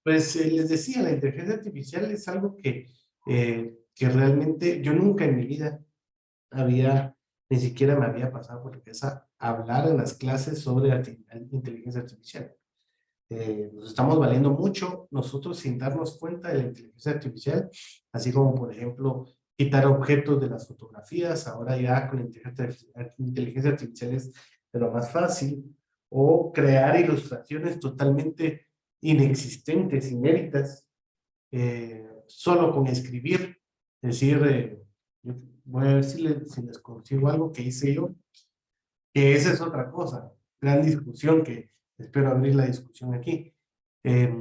Pues les decía, la inteligencia artificial es algo que realmente yo nunca en mi vida había, ni siquiera me había pasado por la cabeza hablar en las clases sobre inteligencia artificial. Nos estamos valiendo mucho nosotros sin darnos cuenta de la inteligencia artificial, así como por ejemplo quitar objetos de las fotografías, ahora ya con la inteligencia artificial es de lo más fácil, o crear ilustraciones totalmente inexistentes, inéditas, solo con escribir. Es decir, voy a ver si les consigo algo que hice yo, que esa es otra cosa, gran discusión que espero abrir la discusión aquí. Eh,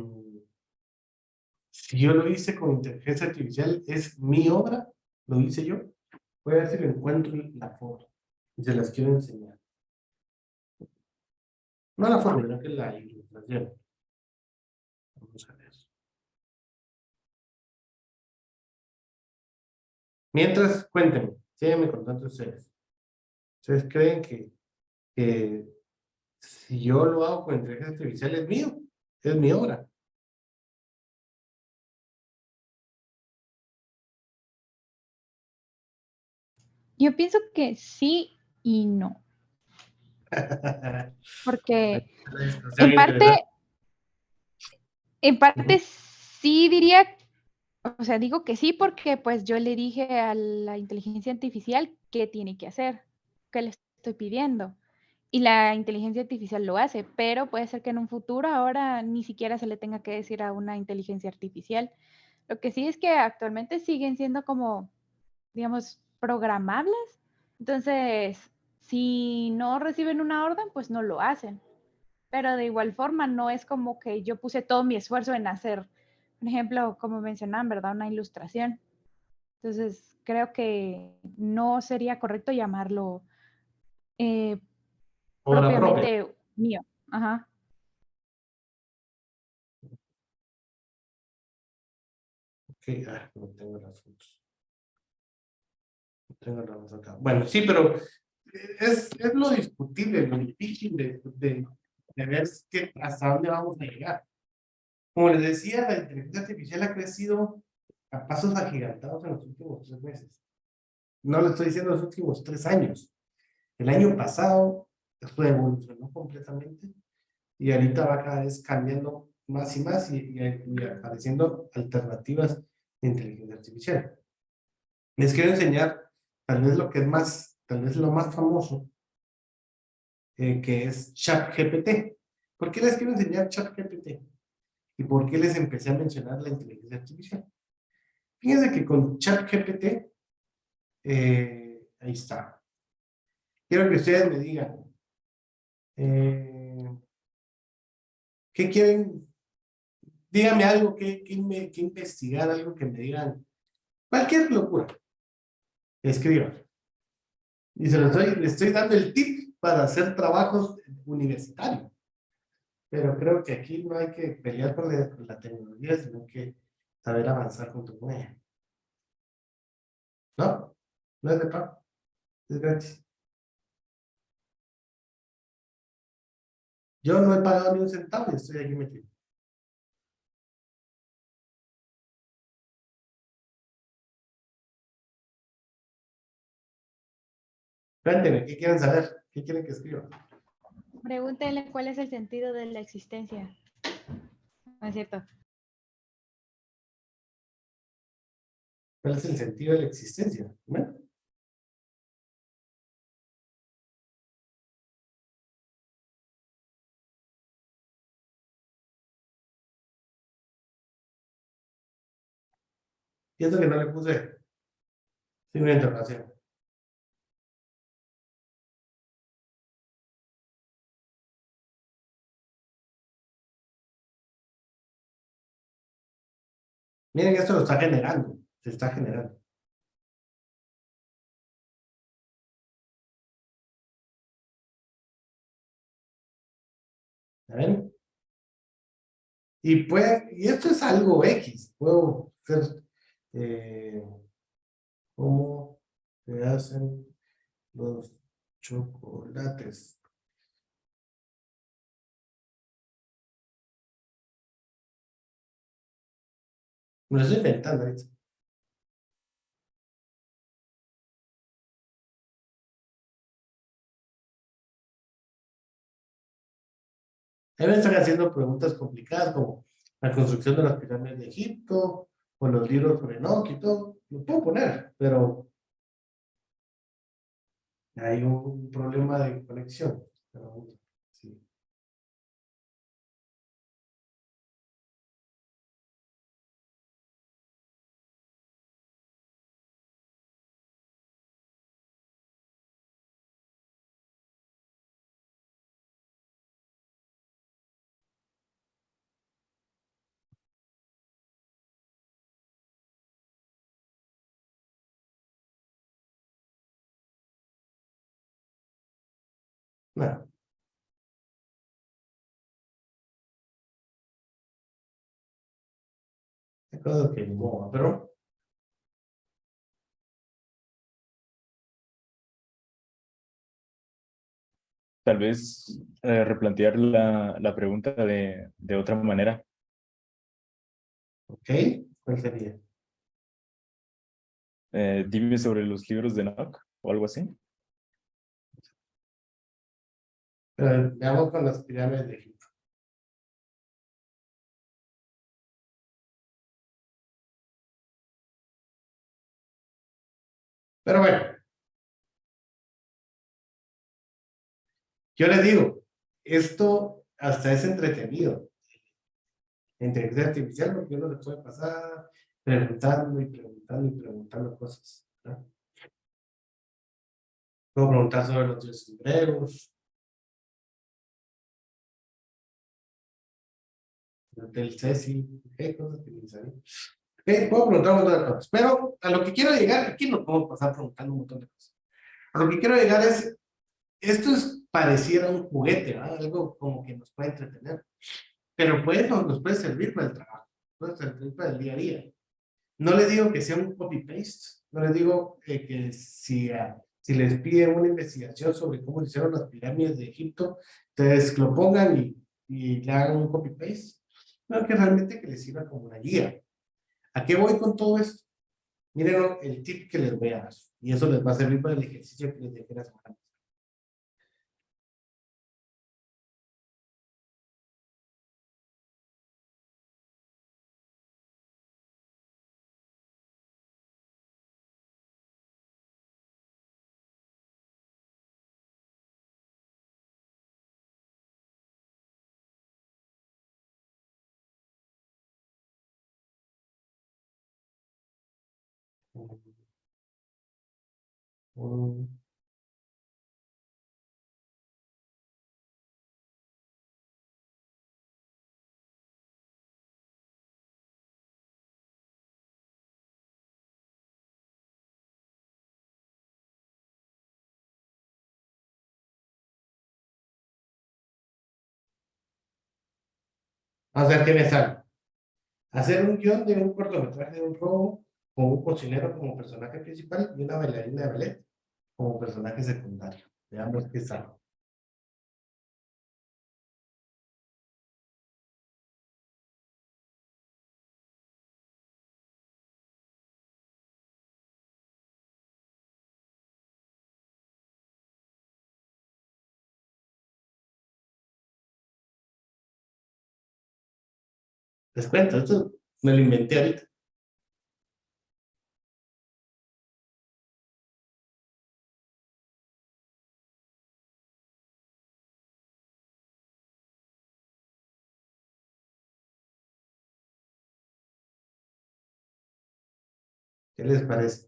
si yo lo hice con inteligencia artificial, es mi obra, lo hice yo. Voy a ver si lo encuentro la foto y se las quiero enseñar. No la foto, sino que la ilustración. Vamos a ver. Mientras, cuéntenme, síganme contando ustedes. ¿Ustedes creen que si yo lo hago con inteligencia artificial es mío? Es mi obra. Yo pienso que sí y no, porque La discusión en interesante. parte, en parte sí diría, o sea, digo que sí porque pues yo le dije a la inteligencia artificial qué tiene que hacer, qué le estoy pidiendo. Y la inteligencia artificial lo hace, pero puede ser que en un futuro ahora ni siquiera se le tenga que decir a una inteligencia artificial. Lo que sí es que actualmente siguen siendo como, digamos, programables. Entonces, si no reciben una orden, pues no lo hacen. Pero de igual forma, no es como que yo puse todo mi esfuerzo en hacer, por ejemplo, como mencionaban, ¿verdad? Una ilustración. Entonces, creo que no sería correcto llamarlo eh, Obra propia. propiamente mío. Ajá. Ok, no tengo las fotos. No tengo las fotos acá. Bueno, sí, pero es lo discutible, lo difícil de ver hasta dónde vamos a llegar. Como les decía, la inteligencia artificial ha crecido a pasos agigantados en los últimos 3 meses. No le estoy diciendo los últimos 3 años. El año pasado evolucionó completamente y ahorita va cada vez cambiando más y más y apareciendo alternativas de inteligencia artificial. Les quiero enseñar tal vez lo que es más, tal vez lo más famoso, que es ChatGPT. ¿Por qué les quiero enseñar ChatGPT? ¿Y por qué les empecé a mencionar la inteligencia artificial? Fíjense que con ChatGPT, ahí está. Quiero que ustedes me digan, eh, ¿qué quieren? Díganme algo que investigar, algo que me digan, cualquier locura, escriban. Y le estoy dando el tip para hacer trabajos universitarios. Pero creo que aquí no hay que pelear con la tecnología, sino que saber avanzar junto con ella. ¿No? No es de pago, es gratis. Yo no he pagado ni un centavo y estoy aquí metido. Cuéntenme, ¿qué quieren saber? ¿Qué quieren que escriba? Pregúntele cuál es el sentido de la existencia. ¿No es cierto? ¿Cuál es el sentido de la existencia? ¿No? Y eso que no le puse signo de interrogación. Miren, esto lo está generando. Se está generando. ¿Ven? Y esto es algo X. Puedo hacer cómo se hacen los chocolates. Me lo estoy inventando ahorita. Ahí me están haciendo preguntas complicadas como la construcción de las pirámides de Egipto o los libros sobre Enoch y todo. Lo puedo poner, pero hay un problema de conexión. Pero, sí. No, hay cosas que no, pero Tal vez replantear la pregunta de otra manera. ok, ¿cuál sería? Dime sobre los libros de Enoch o algo así. Pero veamos con las pirámides de Egipto. Pero bueno, yo les digo, esto hasta es entretenido. La inteligencia artificial, porque uno le puede pasar preguntando y preguntando y preguntando cosas, ¿no? Puedo preguntar sobre los dioses griegos, del Ceci, qué cosas que ni sabía. Puedo preguntar un montón de cosas, pero a lo que quiero llegar, aquí no podemos pasar preguntando un montón de cosas. A lo que quiero llegar es, esto es pareciera un juguete, ¿verdad? Algo como que nos puede entretener, pero pues nos puede servir para el trabajo, puede servir para el día a día. No les digo que sea un copy-paste, no les digo que si les piden una investigación sobre cómo se hicieron las pirámides de Egipto, entonces lo pongan y le hagan un copy-paste, no, que realmente que les sirva como una guía. ¿A qué voy con todo esto? Miren el tip que les voy a dar, y eso les va a servir para el ejercicio que les dejé la semana pasada. Mm, Vamos a ver qué me sale. Hacer un guión de un cortometraje de un robo con un cocinero como personaje principal y una bailarina de ballet como personaje secundario. Veamos qué sale. Les cuento, esto me lo inventé ahorita. ¿Qué les parece?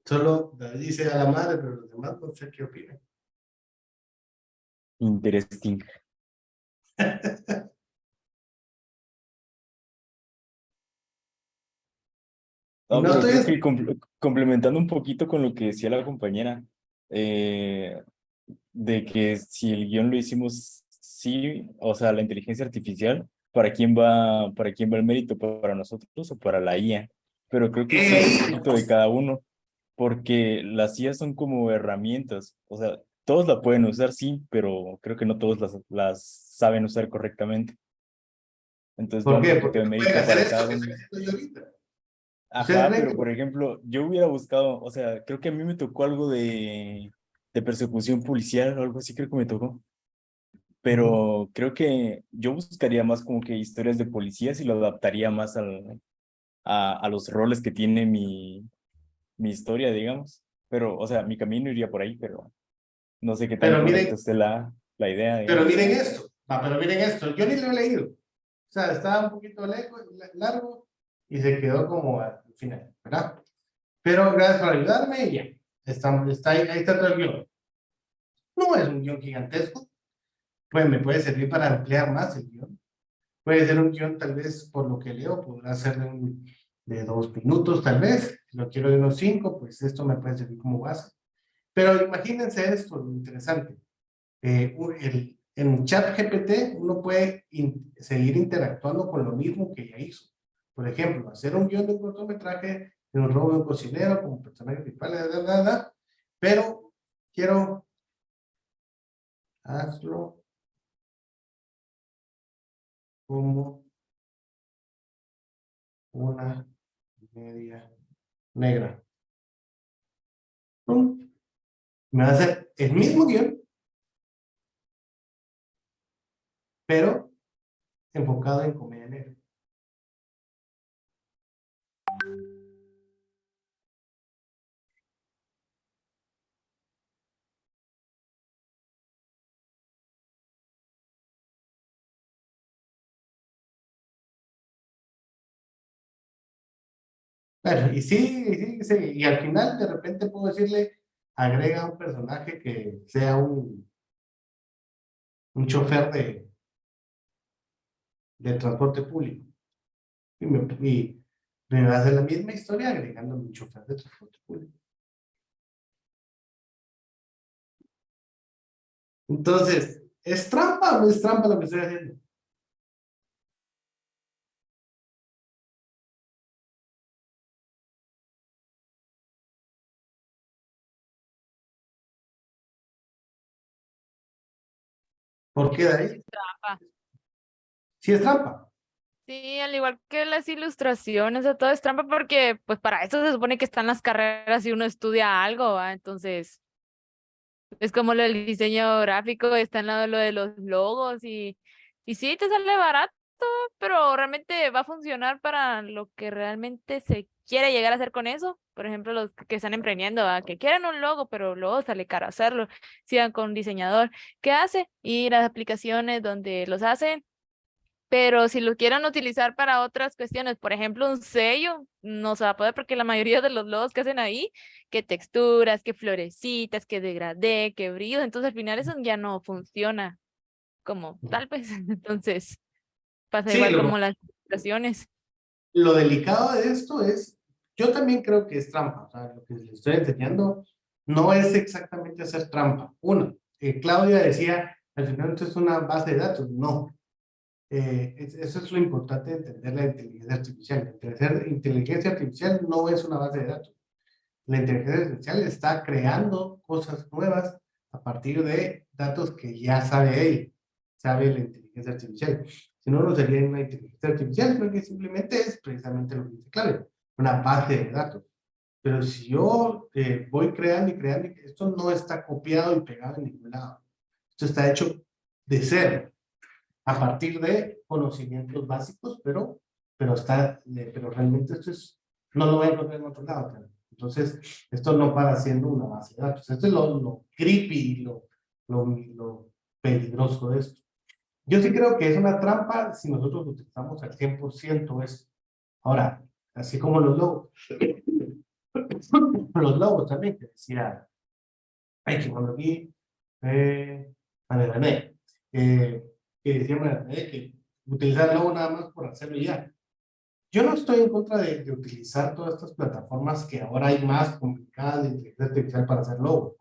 Solo David dice a la madre, pero los demás no sé qué opinan. Interesting. Y No, no pero estoy... creo que complementando un poquito con lo que decía la compañera, eh, de que si el guión lo hicimos, sí, o sea, la inteligencia artificial, para quién va el mérito? ¿Para nosotros o para la IA? Pero creo que sí es un Ahí, poquito de cada uno, porque las IA son como herramientas, o sea, todos la pueden usar, sí, pero creo que no todos las saben usar correctamente. Entonces va ¿por un qué? poquito Porque de no pueden mérito hacer para esto cada que uno. estoy haciendo yo ahorita. ¿Ustedes Ajá, creen pero que por ejemplo, yo hubiera buscado, o sea, creo que a mí me tocó algo de persecución policial o algo así, creo que me tocó. Ujú. Pero creo que yo buscaría más como que historias de policías y lo adaptaría más a los roles que tiene mi historia, digamos. Pero, o sea, mi camino iría por ahí, pero no sé qué tan Pero correcta miren, esté la idea, pero digamos. miren esto, pero miren esto, yo ni lo he leído. O sea, estaba un poquito largo y se quedó como al final, ¿verdad? Pero gracias por ayudarme y ya. Está ahí está todo el guión. No es un guión gigantesco, pues me puede servir para ampliar más el guión. Puede ser un guión, tal vez, por lo que leo, podrá ser de 2 minutos, tal vez. Si lo quiero de unos 5, pues esto me puede servir como base. Pero imagínense esto, lo interesante. En ChatGPT uno puede seguir interactuando con lo mismo que ya hizo. Por ejemplo, hacer un guión de un cortometraje de un robo de un cocinero como personaje principal, pero quiero hazlo como una media negra. ¡Pum! Me va a hacer el mismo guión, pero enfocado en comedia negra. Bueno, y sí, y al final de repente puedo decirle, agrega un personaje que sea un chofer de transporte público. Y me va a hacer la misma historia agregando un chofer de transporte público. Entonces, ¿es trampa o no es trampa lo que estoy haciendo? ¿Por qué, David? Trampa. Sí es trampa. Sí, al igual que las ilustraciones, o todo es trampa porque pues para eso se supone que están las carreras y uno estudia algo, ¿va? Entonces es como lo del diseño gráfico, está en lo de los logos y sí, te sale barato, pero realmente va a funcionar para lo que realmente se quiere llegar a hacer con eso. Por ejemplo, los que están emprendiendo, ¿va? Que quieren un logo, pero luego sale caro hacerlo, sigan con un diseñador. ¿Qué hace? Ir a aplicaciones donde los hacen. Pero si lo quieren utilizar para otras cuestiones, por ejemplo, un sello, no se va a poder porque la mayoría de los logos que hacen ahí, que texturas, que florecitas, que degradé, que brillo, entonces al final eso ya no funciona como tal vez. Entonces pasa Sí, igual como las ilustraciones. lo delicado de esto es, yo también creo que es trampa. O sea, lo que les estoy enseñando no es exactamente hacer trampa. Uno, Claudia decía, al final esto es una base de datos. No. Eso es lo importante de entender la inteligencia artificial. La inteligencia artificial no es una base de datos. La inteligencia artificial está creando cosas nuevas a partir de datos que ya sabe él, sabe la inteligencia artificial. Si no, no sería una inteligencia artificial, porque simplemente es precisamente lo que dice Claudio, una base de datos. Pero si yo voy creando y creando, esto no está copiado y pegado en ningún lado. Esto está hecho de cero a partir de conocimientos básicos, pero realmente no lo voy a encontrar en otro lado. Claro. Entonces, esto no para siendo una base de datos. Esto es lo creepy, lo peligroso de esto. Yo sí creo que es una trampa si nosotros utilizamos al 100% eso. Ahora, así como los logos. Los logos también, que decía, ay, que cuando vi, Manuel René, que decía Manuel René que utilizar logo nada más por hacerlo y ya. Yo no estoy en contra de utilizar todas estas plataformas que ahora hay más complicadas de inteligencia artificial para hacer logos,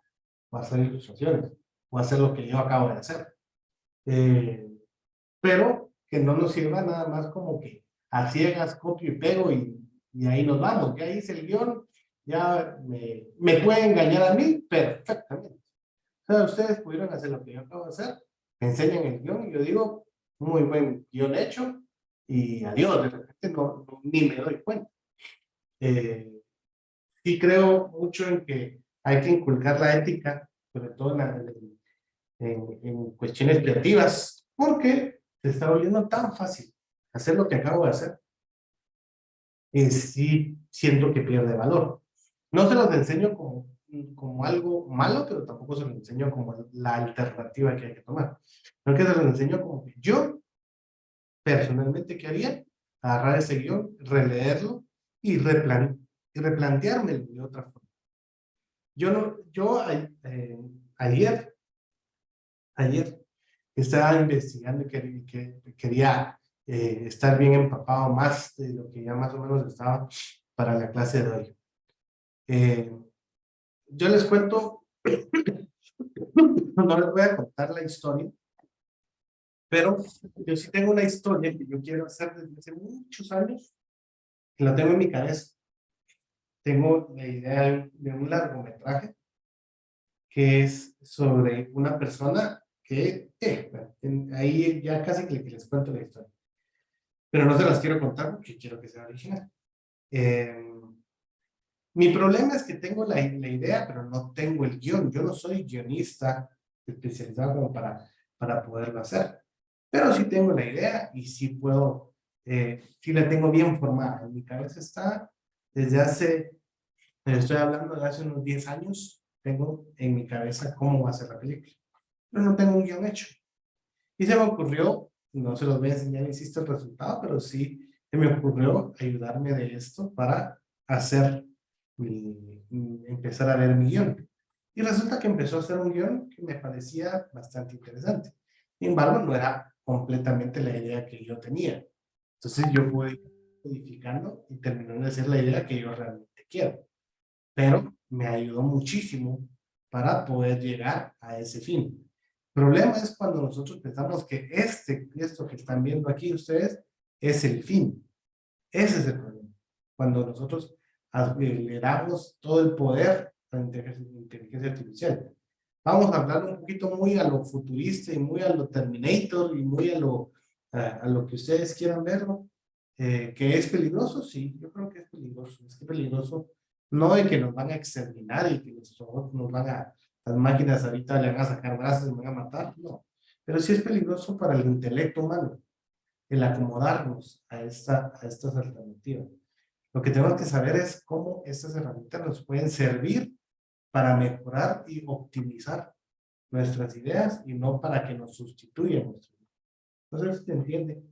para hacer ilustraciones. o hacer lo que yo acabo de hacer. Pero que no nos sirva nada más como que a ciegas copio y pego y ahí nos vamos. Ya hice el guión, ya me puede engañar a mí perfectamente. O sea, ustedes pudieron hacer lo que yo acabo de hacer, me enseñan el guión y yo digo, muy buen guión hecho y adiós, de repente ni me doy cuenta. Sí creo mucho en que hay que inculcar la ética, sobre todo en cuestiones creativas, porque se está volviendo tan fácil hacer lo que acabo de hacer, y sí siento que pierde valor. No se los enseño como algo malo, pero tampoco se los enseño como la alternativa que hay que tomar. Creo que se los enseño como que yo, personalmente, ¿qué haría? Agarrar ese guión, releerlo y replanteármelo de otra forma. Ayer estaba investigando que quería estar bien empapado más de lo que ya más o menos estaba para la clase de hoy. Yo les cuento, no les voy a contar la historia, pero yo sí tengo una historia que yo quiero hacer desde hace muchos años, que la tengo en mi cabeza. Tengo la idea de un largometraje que es sobre una persona que, bueno, ahí ya casi que les cuento la historia. Pero no se las quiero contar porque quiero que sea original. Mi problema es que tengo la idea, pero no tengo el guión. Yo no soy guionista especializado como para poderlo hacer. Pero sí tengo la idea y sí puedo, sí la tengo bien formada. En mi cabeza está desde hace, estoy hablando de hace unos 10 años, tengo en mi cabeza cómo va a ser la película. Pero no tengo un guión hecho. Y se me ocurrió, no se los voy a enseñar, insisto, el resultado, pero sí se me ocurrió ayudarme de esto para hacer empezar a ver mi guión. Y resulta que empezó a hacer un guión que me parecía bastante interesante. Sin embargo, no era completamente la idea que yo tenía. Entonces yo fui modificando y terminó de ser la idea que yo realmente quiero. Pero me ayudó muchísimo para poder llegar a ese fin. El problema es cuando nosotros pensamos que esto que están viendo aquí ustedes es el fin. Ese es el problema. Cuando nosotros le damos todo el poder a la inteligencia artificial. Vamos a hablar un poquito muy a lo futurista y muy a lo Terminator y muy a lo que ustedes quieran verlo. ¿Que es peligroso? Sí, yo creo que es peligroso. Es que peligroso no de que nos van a exterminar y que los robots las máquinas ahorita le van a sacar brazos y nos van a matar, no. Pero sí es peligroso para el intelecto humano el acomodarnos a estas alternativas. Lo que tenemos que saber es cómo estas herramientas nos pueden servir para mejorar y optimizar nuestras ideas y no para que nos sustituyan nuestras ideas. No sé si te entiende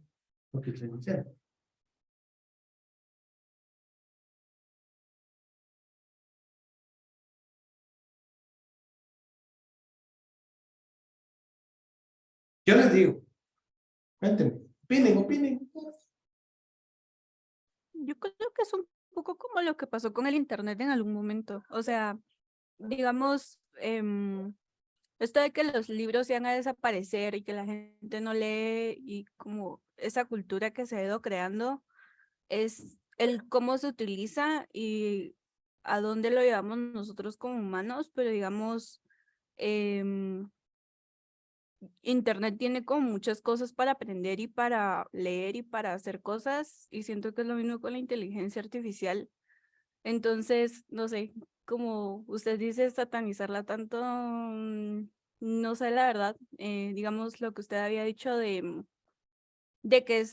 lo que estoy diciendo. Yo les digo, cuéntenme, opinen. Yo creo que es un poco como lo que pasó con el internet en algún momento. O sea, digamos, esto de que los libros se van a desaparecer y que la gente no lee y como esa cultura que se ha ido creando es el cómo se utiliza y a dónde lo llevamos nosotros como humanos, pero digamos, Internet tiene como muchas cosas para aprender y para leer y para hacer cosas, y siento que es lo mismo con la inteligencia artificial. Entonces, no sé, como usted dice, satanizarla tanto, no sé la verdad, digamos lo que usted había dicho de que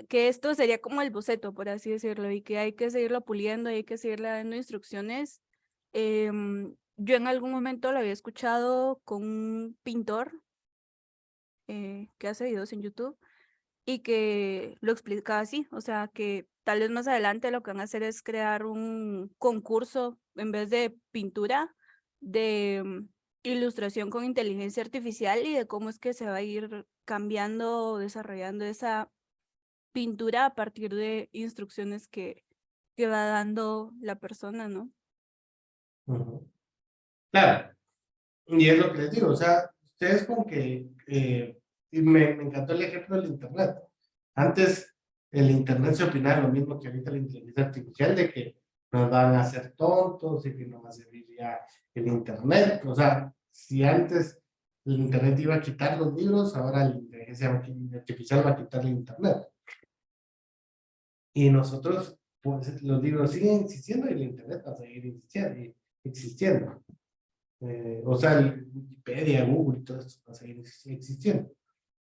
que esto sería como el boceto, por así decirlo, y que hay que seguirlo puliendo y hay que seguirle dando instrucciones. Yo en algún momento lo había escuchado con un pintor que hace videos en YouTube y que lo explicaba así, o sea, que tal vez más adelante lo que van a hacer es crear un concurso en vez de pintura, de ilustración con inteligencia artificial y de cómo es que se va a ir cambiando o desarrollando esa pintura a partir de instrucciones que va dando la persona, ¿no? Claro, Y es lo que les digo, o sea, ustedes como que, y me encantó el ejemplo del Internet. Antes el Internet se opinaba lo mismo que ahorita la inteligencia artificial, de que nos van a hacer tontos y que no va a servir ya el Internet. O sea, si antes el Internet iba a quitar los libros, ahora la inteligencia artificial va a quitar el Internet. Y nosotros, pues los libros siguen existiendo y el Internet va a seguir existiendo. O sea, Wikipedia, Google, todo esto va a seguir existiendo.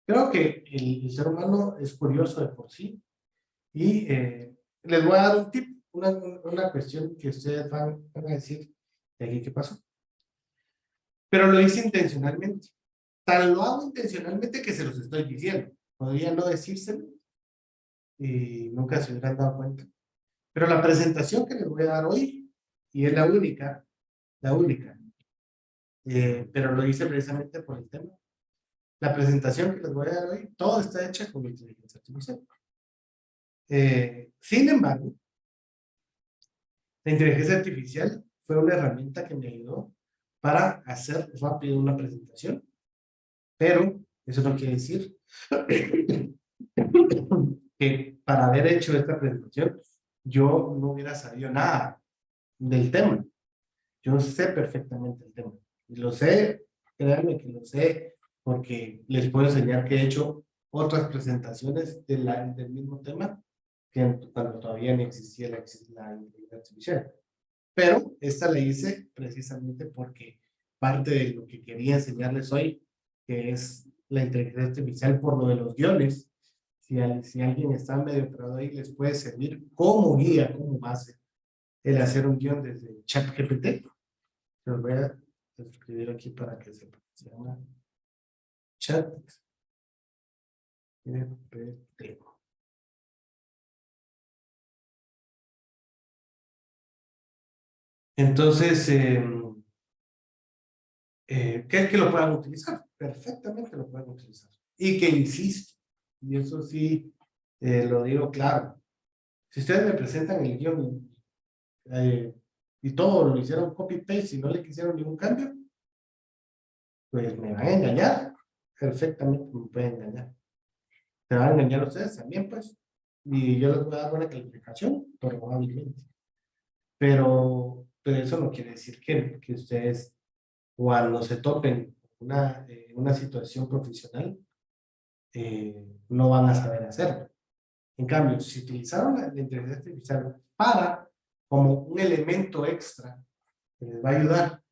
Creo que el ser humano es curioso de por sí y les voy a dar un tip, una cuestión que ustedes van a decir de aquí qué pasó. Pero lo hice intencionalmente. Tan lo hago intencionalmente que se los estoy diciendo. Podría no decírselo y nunca se hubieran dado cuenta. Pero la presentación que les voy a dar hoy, y es la única, pero lo hice precisamente por el tema. La presentación que les voy a dar hoy, todo está hecha con inteligencia artificial. Sin embargo, la inteligencia artificial fue una herramienta que me ayudó para hacer rápido una presentación, pero eso no quiere decir que para haber hecho esta presentación yo no hubiera sabido nada del tema. Yo sé perfectamente el tema y lo sé, créanme que lo sé, porque les puedo enseñar que he hecho otras presentaciones del mismo tema que cuando todavía no existía la inteligencia artificial. Pero esta la hice precisamente porque parte de lo que quería enseñarles hoy, que es la inteligencia artificial por lo de los guiones, si alguien está medio operado ahí, les puede servir como guía, como base, el hacer un guión desde ChatGPT. Los voy a escribir aquí para que sepan. Se llama ChatGPT. Entonces, que lo puedan utilizar, perfectamente lo pueden utilizar. Y que insisto, y eso sí, lo digo claro, si ustedes me presentan el guión y todo lo hicieron copy-paste y no le quisieron ningún cambio, pues me van a engañar, perfectamente me pueden engañar. Se van a engañar ustedes también, pues, y yo les voy a dar buena calificación, probablemente. Pero eso no quiere decir que ustedes, cuando se topen una situación profesional, no van a saber hacerlo. En cambio, si utilizaron la inteligencia artificial para, como un elemento extra, que les va a ayudar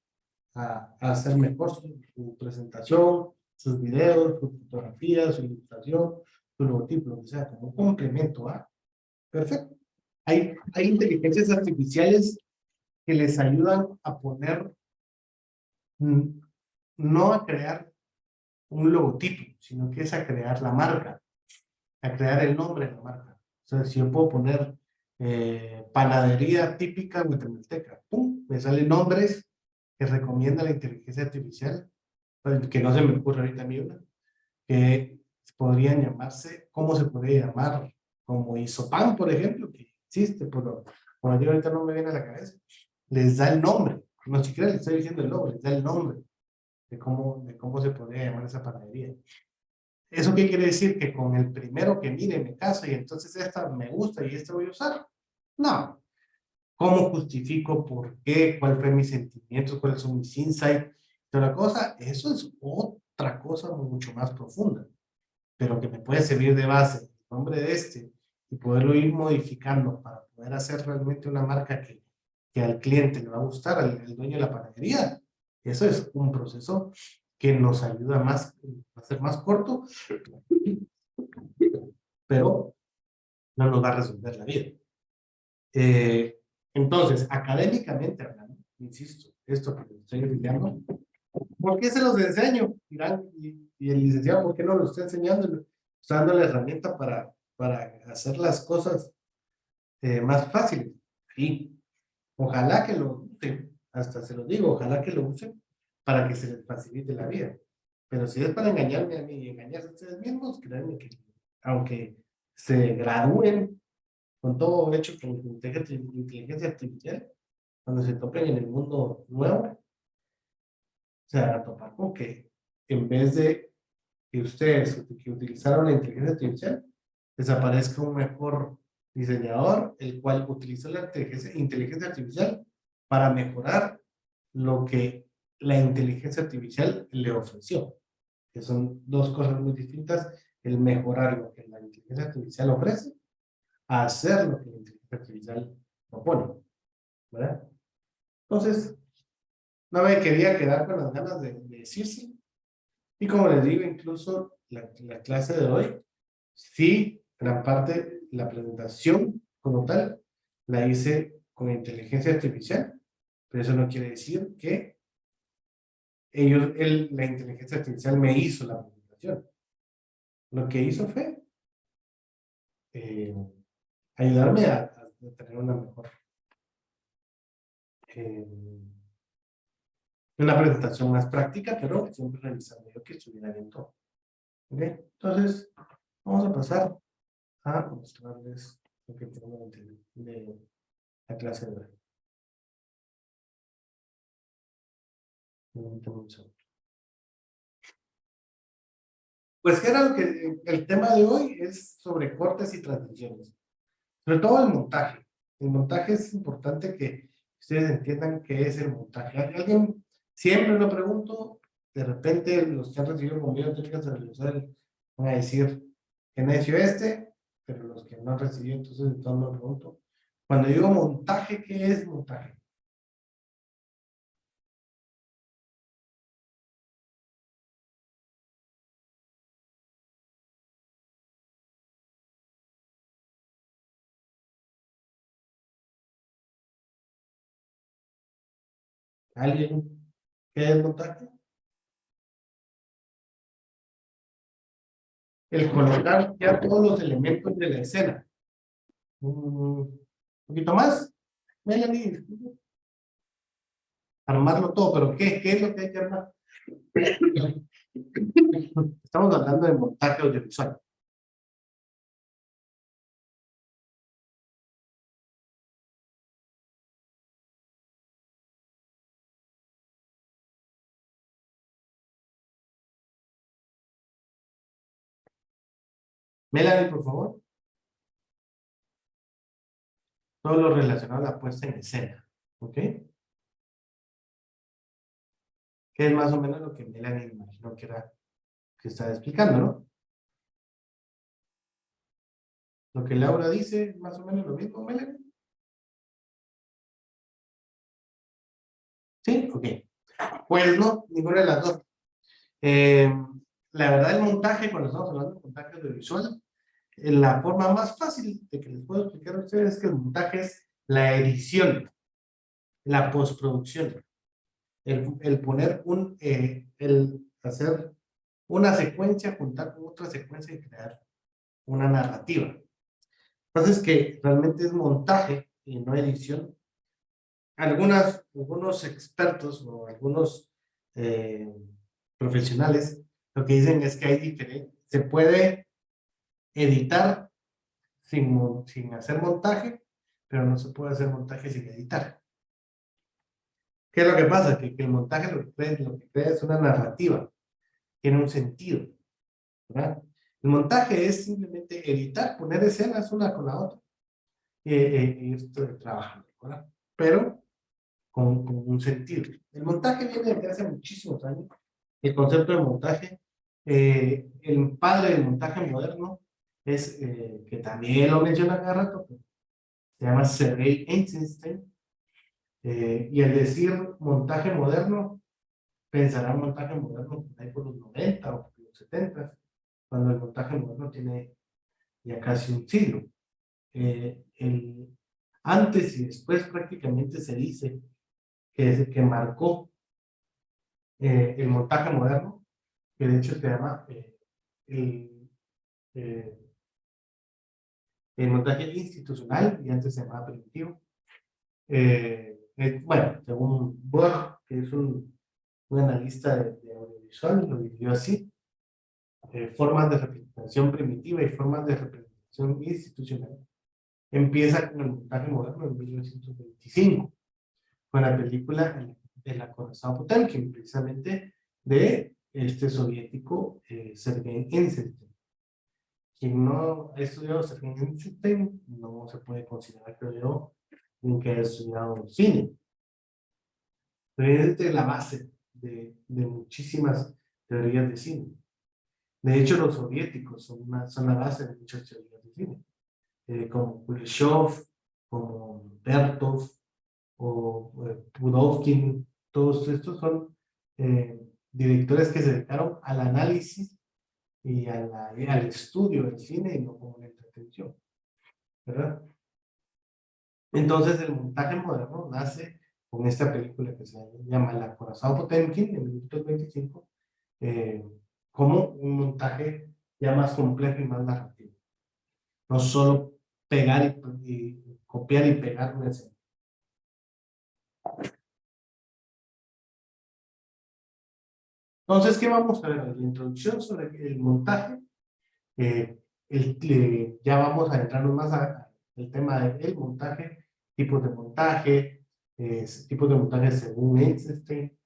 a hacer mejor su presentación, sus videos, su fotografía, su ilustración, su logotipo, lo que sea, como un complemento a, perfecto. Hay inteligencias artificiales que les ayudan a poner, no a crear un logotipo, sino que es a crear la marca, a crear el nombre de la marca. O sea, si yo puedo poner panadería típica guatemalteca, ¡pum! Me salen nombres que recomienda la inteligencia artificial, que no se me ocurre ahorita a mí una, que podrían llamarse, ¿cómo se podría llamar? Como Isopan, por ejemplo, que existe, pero como yo ahorita no me viene a la cabeza, les da el nombre, no siquiera les estoy diciendo el nombre, les da el nombre de cómo se podría llamar esa panadería. ¿Eso qué quiere decir? Que con el primero que mire me caso y entonces esta me gusta y esta voy a usar. No. ¿Cómo justifico por qué? ¿Cuál fue mis sentimientos? ¿Cuáles son mis insights? Toda la cosa, eso es otra cosa mucho más profunda, pero que me puede servir de base el nombre de este y poderlo ir modificando para poder hacer realmente una marca que al cliente le va a gustar, al dueño de la panadería. Eso es un proceso que nos ayuda más a ser más corto, pero no nos va a resolver la vida. Entonces, académicamente hablando, insisto, esto que les estoy enseñando, ¿por qué se los enseño? Dirán, y el licenciado, ¿por qué no lo está enseñando? Está dando la herramienta para hacer las cosas más fáciles. Sí, ojalá que lo usen, hasta se lo digo, ojalá que lo usen para que se les facilite la vida. Pero si es para engañarme a mí y engañarse a ustedes mismos, créanme que aunque se gradúen con todo hecho con inteligencia artificial, cuando se topen en el mundo nuevo, se van a topar con que en vez de que ustedes que utilizaron la inteligencia artificial, desaparezca un mejor diseñador, el cual utilizó la inteligencia artificial para mejorar lo que la inteligencia artificial le ofreció, que son dos cosas muy distintas, el mejorar lo que la inteligencia artificial ofrece, a hacer lo que la inteligencia artificial propone, ¿verdad? Entonces, no me quería quedar con las ganas de decirse, y como les digo, incluso la clase de hoy, sí, gran parte, la presentación como tal, la hice con inteligencia artificial, pero eso no quiere decir que la inteligencia artificial me hizo la presentación. Lo que hizo fue ayudarme a tener una mejor, una presentación más práctica, pero siempre revisando yo que estuviera bien todo. ¿Ok? Entonces, vamos a pasar a mostrarles lo que tengo de la clase de hoy. Un segundo. Pues que era lo que el tema de hoy es sobre cortes y transiciones, sobre todo el montaje. El montaje es importante que ustedes entiendan qué es el montaje. Alguien siempre lo pregunto, de repente los que han recibido conmigo técnicas de realizar van a decir que necio pero los que no han recibido, entonces entonces me pregunto. Cuando digo montaje, ¿qué es montaje? ¿Alguien? ¿Qué es montaje? El colocar ya todos los elementos de la escena. Un poquito más, Melanie. Armarlo todo, pero ¿qué es lo que hay que armar? Estamos hablando de montaje audiovisual. Melanie, por favor. Todo lo relacionado a la puesta en escena. ¿Ok? Que es más o menos lo que Melanie me imagino que era que estaba explicando, ¿no? Lo que Laura dice, más o menos lo mismo, Melanie. ¿Sí? Ok. Pues no, ninguna de las dos. La verdad, el montaje, cuando estamos hablando de montaje audiovisual, la forma más fácil de que les puedo explicar a ustedes es que el montaje es la edición, la postproducción, el poner el hacer una secuencia, juntar con otra secuencia y crear una narrativa. Entonces, que realmente es montaje y no edición. Algunos expertos o algunos profesionales lo que dicen es que hay diferente, se puede editar sin hacer montaje, pero no se puede hacer montaje sin editar. ¿Qué es lo que pasa? Que el montaje lo que crea es una narrativa, tiene un sentido, ¿verdad? El montaje es simplemente editar, poner escenas una con la otra y ir trabajando, ¿verdad? Pero con un sentido. El montaje viene desde hace muchísimos años. El concepto de montaje, el padre del montaje moderno es, que también lo menciona cada rato, se llama Sergei Eisenstein, y al decir montaje moderno, pensará montaje moderno por ahí por los 90 o por los 70, cuando el montaje moderno tiene ya casi un siglo. Antes y después prácticamente se dice que marcó el montaje moderno, que de hecho se llama el, eh, el montaje institucional, y antes se llamaba primitivo. Bueno, según Borg, que es un analista de audiovisual, lo dividió así: formas de representación primitiva y formas de representación institucional. Empieza con el montaje moderno en 1925, con la película el acorazado Potemkin, precisamente de este soviético Sergei Eisenstein. Quien no ha estudiado Sergei Eisenstein no se puede considerar, creo yo, ni que haya estudiado cine. Pero es de la base de muchísimas teorías de cine. De hecho, los soviéticos son la base de muchas teorías de cine, como Kuleshov, como Bertov, o Pudovkin. Todos estos son directores que se dedicaron al análisis y al estudio del cine y no como la entretención, ¿verdad? Entonces el montaje moderno nace con esta película que se llama El acorazado Potemkin en 1925, como un montaje ya más complejo y más narrativo. No solo pegar y copiar y pegar una escena. Entonces, ¿qué vamos a ver? La introducción sobre el montaje. Ya vamos a entrarnos más al tema del montaje, tipos de montaje según Eisenstein,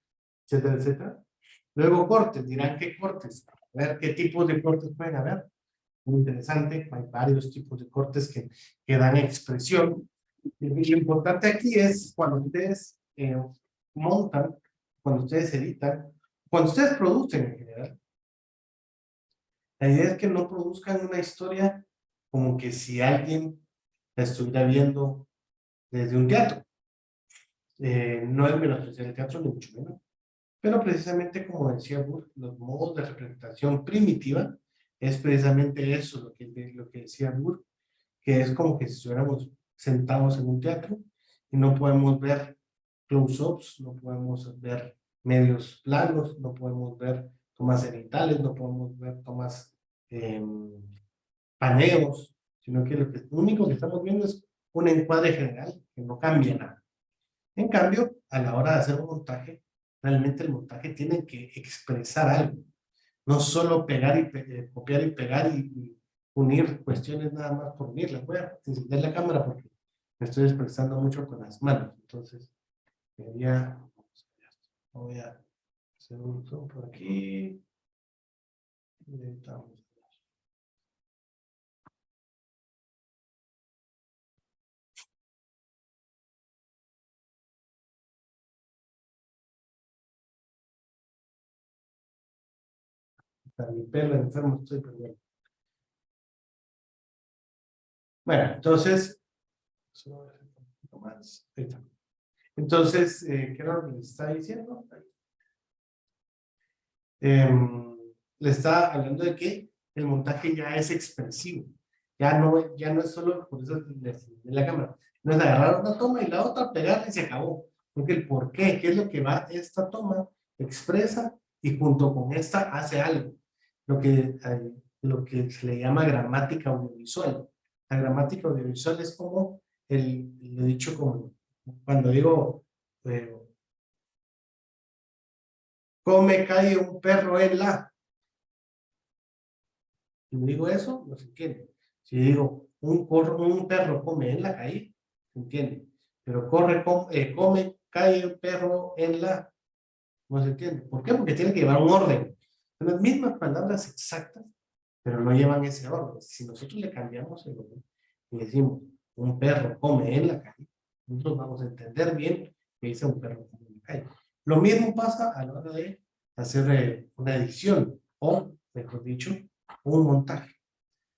etcétera, etcétera. Luego cortes, dirán qué cortes, a ver qué tipos de cortes pueden haber. Muy interesante, hay varios tipos de cortes que dan expresión. Y lo importante aquí es cuando ustedes montan, cuando ustedes editan, cuando ustedes producen en general, la idea es que no produzcan una historia como que si alguien la estuviera viendo desde un teatro. No es menospreciar el teatro, ni mucho menos. Pero precisamente como decía Burke, los modos de representación primitiva es precisamente eso, lo que decía Burke, que es como que si estuviéramos sentados en un teatro y no podemos ver close-ups, no podemos ver medios planos, no podemos ver tomas cenitales, no podemos ver tomas paneos, sino que lo único que estamos viendo es un encuadre general que no cambia nada. En cambio, a la hora de hacer un montaje, realmente el montaje tiene que expresar algo, no solo pegar y copiar y pegar y unir cuestiones nada más por unirlas. Voy a encender la cámara porque me estoy expresando mucho con las manos, entonces voy a hacer un zoom por aquí. Editamos. Mi perro enfermo, estoy perdiendo. Bueno, entonces, ¿qué era lo que les estaba diciendo? Le estaba hablando de que el montaje ya es expresivo, ya no es solo, por eso de la cámara, no es agarrar una toma y la otra, pegarla y se acabó, porque el por qué es lo que va esta toma, expresa y junto con esta hace algo, lo que se le llama gramática audiovisual. La gramática audiovisual es como lo he dicho como cuando digo come, cae un perro en la. Si digo eso, no se entiende. Si digo un perro come en la calle, se entiende. Pero come, cae un perro en la, no se entiende. ¿Por qué? Porque tiene que llevar un orden. Son las mismas palabras exactas, pero no llevan ese orden. Si nosotros le cambiamos el orden y decimos un perro come en la calle, nosotros vamos a entender bien que dice un perro come en la calle. Lo mismo pasa a la hora de hacer una edición o, mejor dicho, un montaje.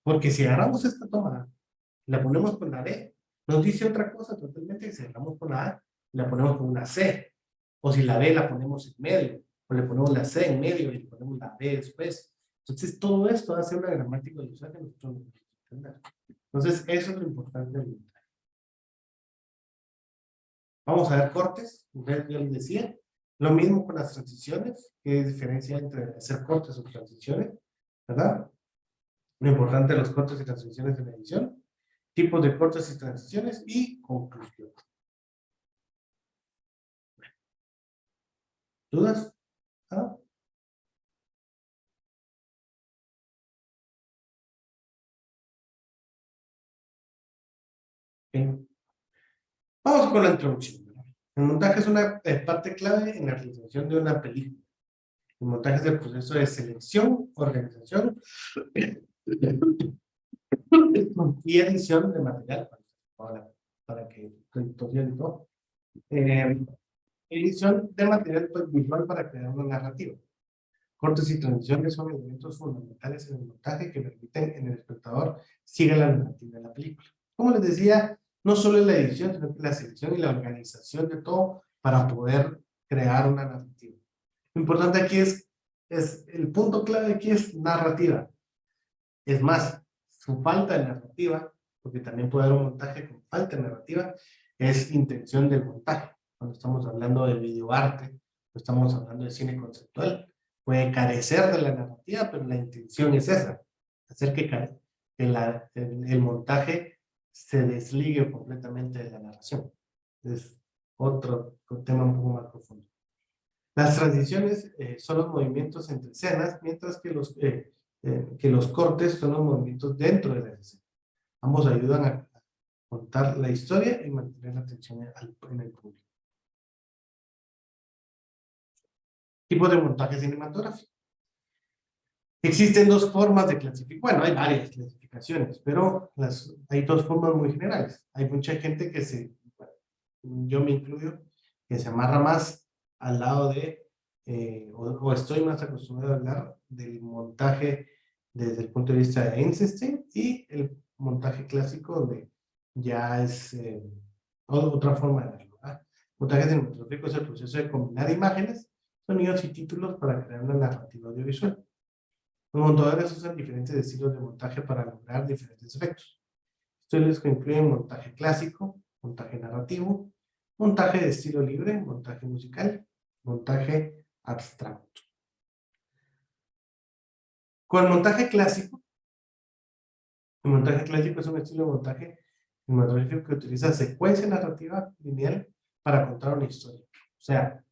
Porque si agarramos esta toma, la ponemos con la B, nos dice otra cosa totalmente. Si agarramos con la A, la ponemos con una C. O si la B la ponemos en medio, o le ponemos la C en medio y le ponemos la B después. Entonces, todo esto hace una gramática de usuario que nosotros no podemos entender. Entonces, eso es lo importante del montaje. Vamos a ver cortes. Ustedes ya les decía. Lo mismo con las transiciones. ¿Qué diferencia entre hacer cortes o transiciones? ¿Verdad? Lo importante de los cortes y transiciones en la edición. Tipos de cortes y transiciones y conclusión. ¿Dudas? ¿Ah? Bien. Vamos con la introducción. El montaje es una parte clave en la realización de una película. El montaje es el proceso de selección, organización y edición de material para que editorial y todo. Edición de material pues, visual para crear una narrativa. Cortes y transiciones son elementos fundamentales en el montaje que permiten en el espectador siga la narrativa de la película. Como les decía, no solo es la edición, sino que la selección y la organización de todo para poder crear una narrativa. Lo importante aquí es el punto clave aquí es narrativa. Es más, su falta de narrativa, porque también puede haber un montaje con falta de narrativa, es intención del montaje. Cuando estamos hablando de videoarte, estamos hablando de cine conceptual, puede carecer de la narrativa, pero la intención es esa, hacer que el montaje se desligue completamente de la narración. Es otro tema un poco más profundo. Las transiciones son los movimientos entre escenas, mientras que los cortes son los movimientos dentro de la escena. Ambos ayudan a contar la historia y mantener la atención en el público. Tipos de montaje cinematográfico. Existen dos formas de clasificar. Bueno, hay varias clasificaciones, pero hay dos formas muy generales. Hay mucha gente que yo me incluyo, que se amarra más al lado de, o estoy más acostumbrado a hablar del montaje desde el punto de vista de Eisenstein y el montaje clásico donde ya es otra forma de verlo. Montaje cinematográfico es el proceso de combinar imágenes, sonidos y títulos para crear una narrativa audiovisual. Los montadores usan diferentes estilos de montaje para lograr diferentes efectos. Estilos que incluyen montaje clásico, montaje narrativo, montaje de estilo libre, montaje musical, montaje abstracto. Con el montaje clásico es un estilo de montaje cinematográfico que utiliza secuencia narrativa lineal para contar una historia. O sea,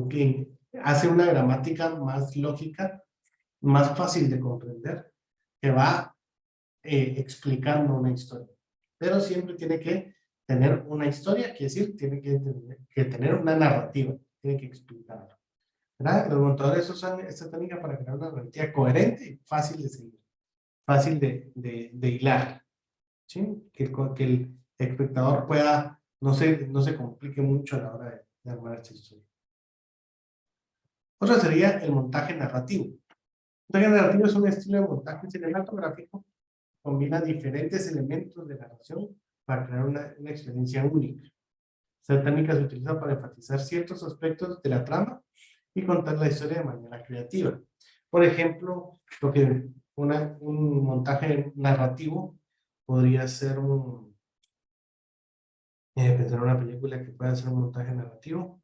que hace una gramática más lógica, más fácil de comprender, que va explicando una historia. Pero siempre tiene que tener una historia, quiere decir, tiene que tener una narrativa, tiene que explicarlo. ¿Verdad? Los montadores usan esta técnica para crear una narrativa coherente y fácil de seguir, fácil de hilar, ¿sí? Que el espectador pueda, no se complique mucho a la hora de armar esta historia. Otro sería el montaje narrativo. El montaje narrativo es un estilo de montaje cinematográfico combina diferentes elementos de narración para crear una experiencia única. Esta técnica se utiliza para enfatizar ciertos aspectos de la trama y contar la historia de manera creativa. Por ejemplo, un montaje narrativo podría ser pensar en una película que pueda ser un montaje narrativo.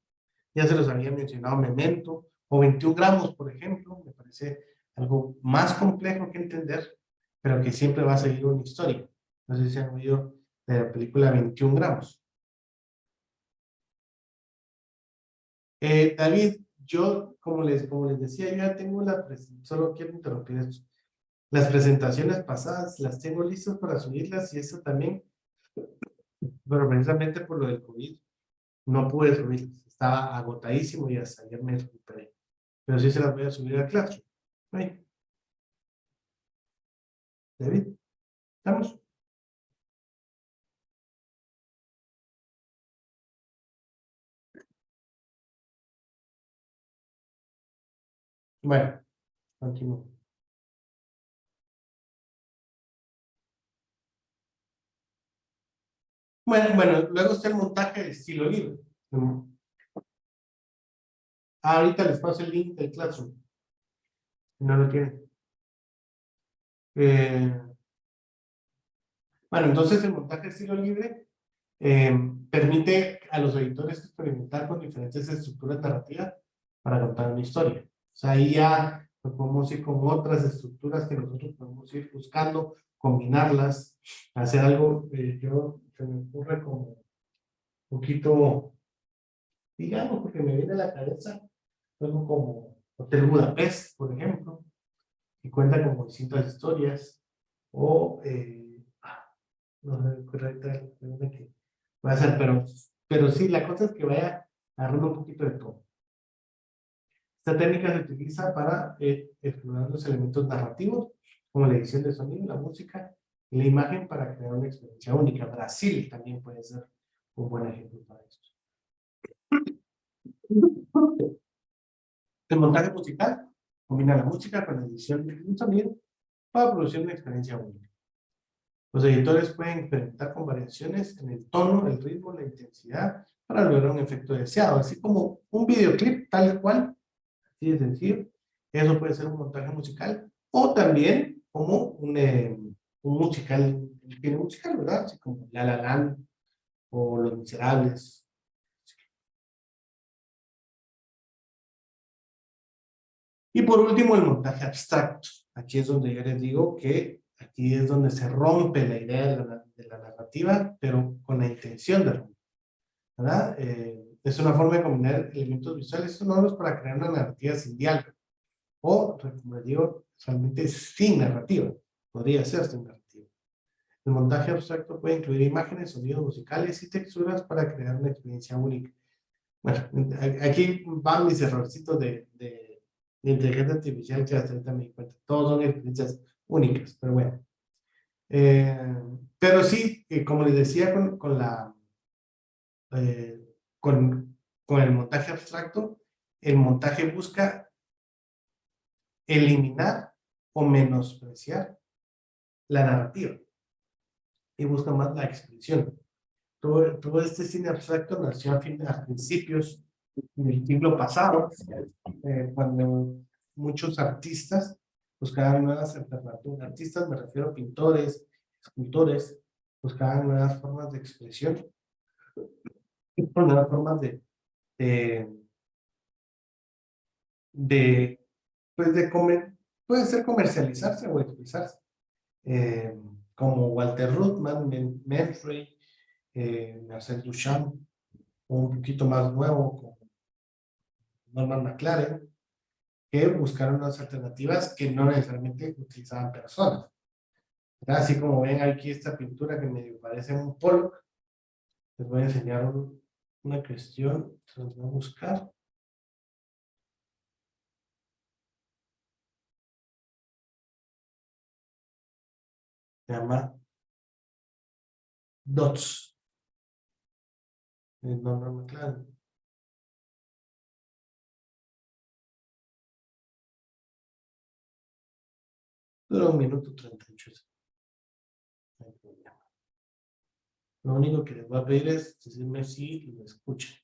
Ya se los había mencionado Memento o 21 gramos, por ejemplo. Me parece algo más complejo que entender, pero que siempre va a seguir una historia. No sé si han oído de la película 21 gramos. David, yo, como les decía, yo ya tengo solo quiero interrumpir esto. Las presentaciones pasadas las tengo listas para subirlas y eso también, pero precisamente por lo del COVID no pude subirlas. Estaba agotadísimo y hasta ayer me recuperé. Pero sí se las voy a subir a Classroom. Ahí. David, ¿estamos? Bueno, continúo. Bueno, luego está el montaje de estilo libre. Ahorita les paso el link del Classroom. No lo tienen. Bueno, entonces el montaje de estilo libre permite a los editores experimentar con diferentes estructuras narrativas para contar una historia. O sea, ahí ya podemos ir con otras estructuras que nosotros podemos ir buscando, combinarlas, hacer algo, se me ocurre como un poquito, digamos, porque me viene a la cabeza, algo como Hotel Budapest, por ejemplo, que cuenta con distintas historias, o no sé, correcta que voy a hacer, pero sí, la cosa es que vaya agarrando un poquito de todo. Esta técnica se utiliza para explorar los elementos narrativos, como la edición de sonido, la música y la imagen para crear una experiencia única. Brasil también puede ser un buen ejemplo para esto. El montaje musical combina la música con la edición de sonido para producir una experiencia única. Los editores pueden experimentar con variaciones en el tono, el ritmo, la intensidad para lograr un efecto deseado, así como un videoclip tal cual, así de sencillo. Eso puede ser un montaje musical o también como un musical, tiene musical, ¿verdad? Así como La La Land o Los Miserables. Y por último, el montaje abstracto. Aquí es donde yo les digo que aquí es donde se rompe la idea de la narrativa, pero con la intención de romper, ¿verdad? Es una forma de combinar elementos visuales sonoros para crear una narrativa sin diálogo. O, como les digo, realmente sin narrativa. Podría ser sin narrativa. El montaje abstracto puede incluir imágenes, sonidos musicales y texturas para crear una experiencia única. Bueno, aquí van mis errorcitos de inteligencia artificial que hasta ahorita me di cuenta. Todos son experiencias únicas, pero bueno. Pero sí, como les decía, eh, con el montaje abstracto, el montaje busca eliminar o menospreciar la narrativa y busca más la expresión. Todo este cine abstracto nació a principios del siglo pasado, cuando muchos artistas buscaban nuevas alternativas. Artistas, me refiero a pintores, escultores, buscaban nuevas formas de expresión, nuevas formas de, de pues de comer, puede ser comercializarse o expresarse. Como Walter Ruttmann, Manfred, Marcel Duchamp, un poquito más nuevo, como Norman McLaren, que buscaron unas alternativas que no necesariamente utilizaban personas. ¿Verdad? Así como ven aquí esta pintura que medio parece un Pollock, les voy a enseñar una cuestión, se los voy a buscar. Se llama Dots. Norman McLaren. Dura 1 minuto 38 segundos. No hay problema. Lo único que les voy a pedir es decirme si lo escuchan.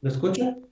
¿Lo escuchan?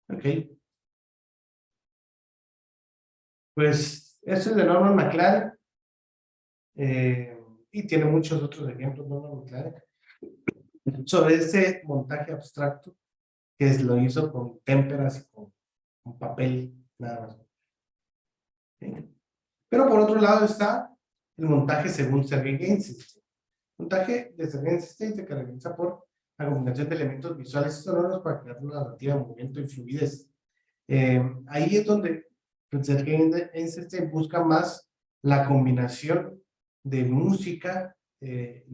Ok. Pues eso es de Norman McLaren. Y tiene muchos otros ejemplos, Norman McLaren. Sobre ese montaje abstracto que lo hizo con témperas y con papel, nada más. ¿sí? Pero por otro lado está el montaje según Sergei Eisenstein. El montaje de Sergei Eisenstein se caracteriza por la combinación de elementos visuales y sonoros para crear una narrativa de movimiento y fluidez. Ahí es donde Sergei Eisenstein busca más la combinación de música e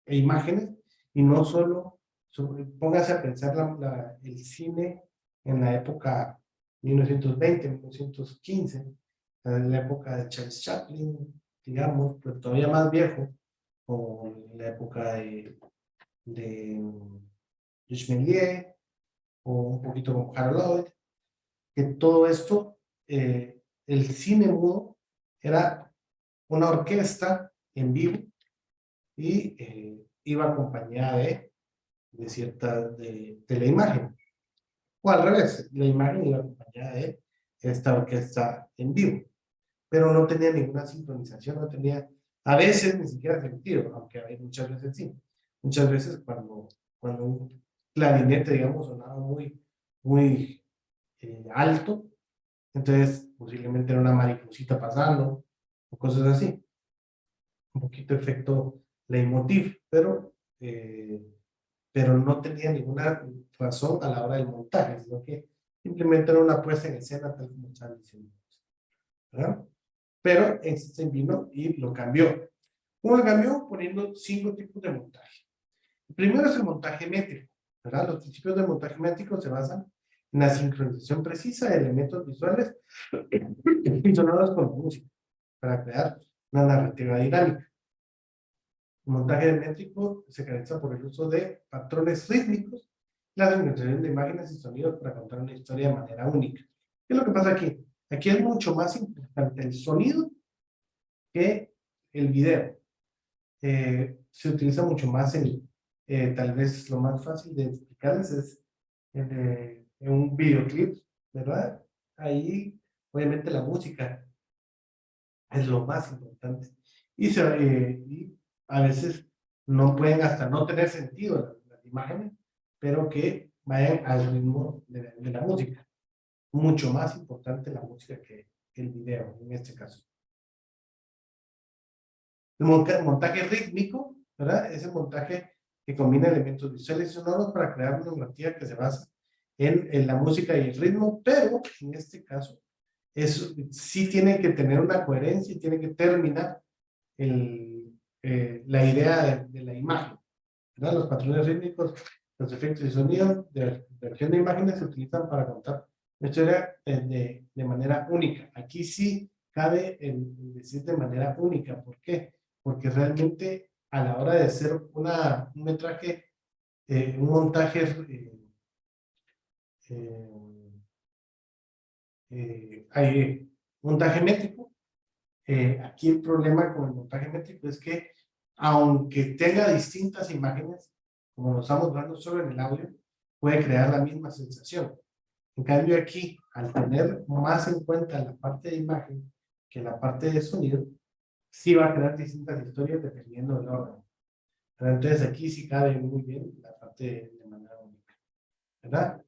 imágenes, y no solo, póngase a pensar el cine en la época 1920, 1915, en la época de Charles Chaplin, digamos, pero todavía más viejo, o en la época de Georges Méliès, o un poquito con Harold Lloyd, que todo esto, el cine mudo era una orquesta en vivo y iba acompañada de la imagen, o al revés, la imagen iba acompañada de esta orquesta en vivo, pero no tenía ninguna sincronización, no tenía, a veces ni siquiera sentido, aunque hay muchas veces sí. Muchas veces cuando un clarinete, digamos, sonaba muy alto, entonces posiblemente era una mariposita pasando, o cosas así. Un poquito efecto leitmotiv, pero no tenía ninguna razón a la hora del montaje, sino que simplemente era una puesta en escena, tal como están diciendo, ¿verdad? Pero Einstein vino y lo cambió. ¿Cómo lo cambió? Poniendo 5 tipos de montaje. El primero es el montaje métrico, ¿verdad? Los principios del montaje métrico se basan en la sincronización precisa de elementos visuales y sonoros con música, para crear una narrativa dinámica. El montaje métrico se caracteriza por el uso de patrones rítmicos, la sincronización de imágenes y sonidos para contar una historia de manera única. ¿Qué es lo que pasa aquí? Aquí es mucho más importante el sonido que el video. Se utiliza mucho más tal vez lo más fácil de explicarles es en un videoclip, ¿verdad? Ahí, obviamente, la música es lo más importante. Y a veces no pueden hasta no tener sentido las imágenes, pero que vayan al ritmo de la música. Mucho más importante la música que el video, en este caso. El montaje rítmico, ¿verdad? Es el montaje que combina elementos visuales y sonoros para crear una narrativa que se basa en la música y el ritmo, pero en este caso sí tiene que tener una coherencia y tiene que terminar la idea de la imagen, ¿verdad? Los patrones rítmicos, los efectos y sonidos de versión de imágenes se utilizan para contar una historia de manera única. Aquí sí cabe decir de manera única. ¿Por qué? Porque realmente a la hora de hacer un metraje, un montaje hay montaje métrico. Aquí el problema con el montaje métrico es que aunque tenga distintas imágenes, como lo estamos dando solo en el audio, puede crear la misma sensación. En cambio aquí, al tener más en cuenta la parte de imagen que la parte de sonido, sí va a crear distintas historias dependiendo del orden. Pero entonces aquí sí cabe muy bien la parte de manera única, ¿verdad?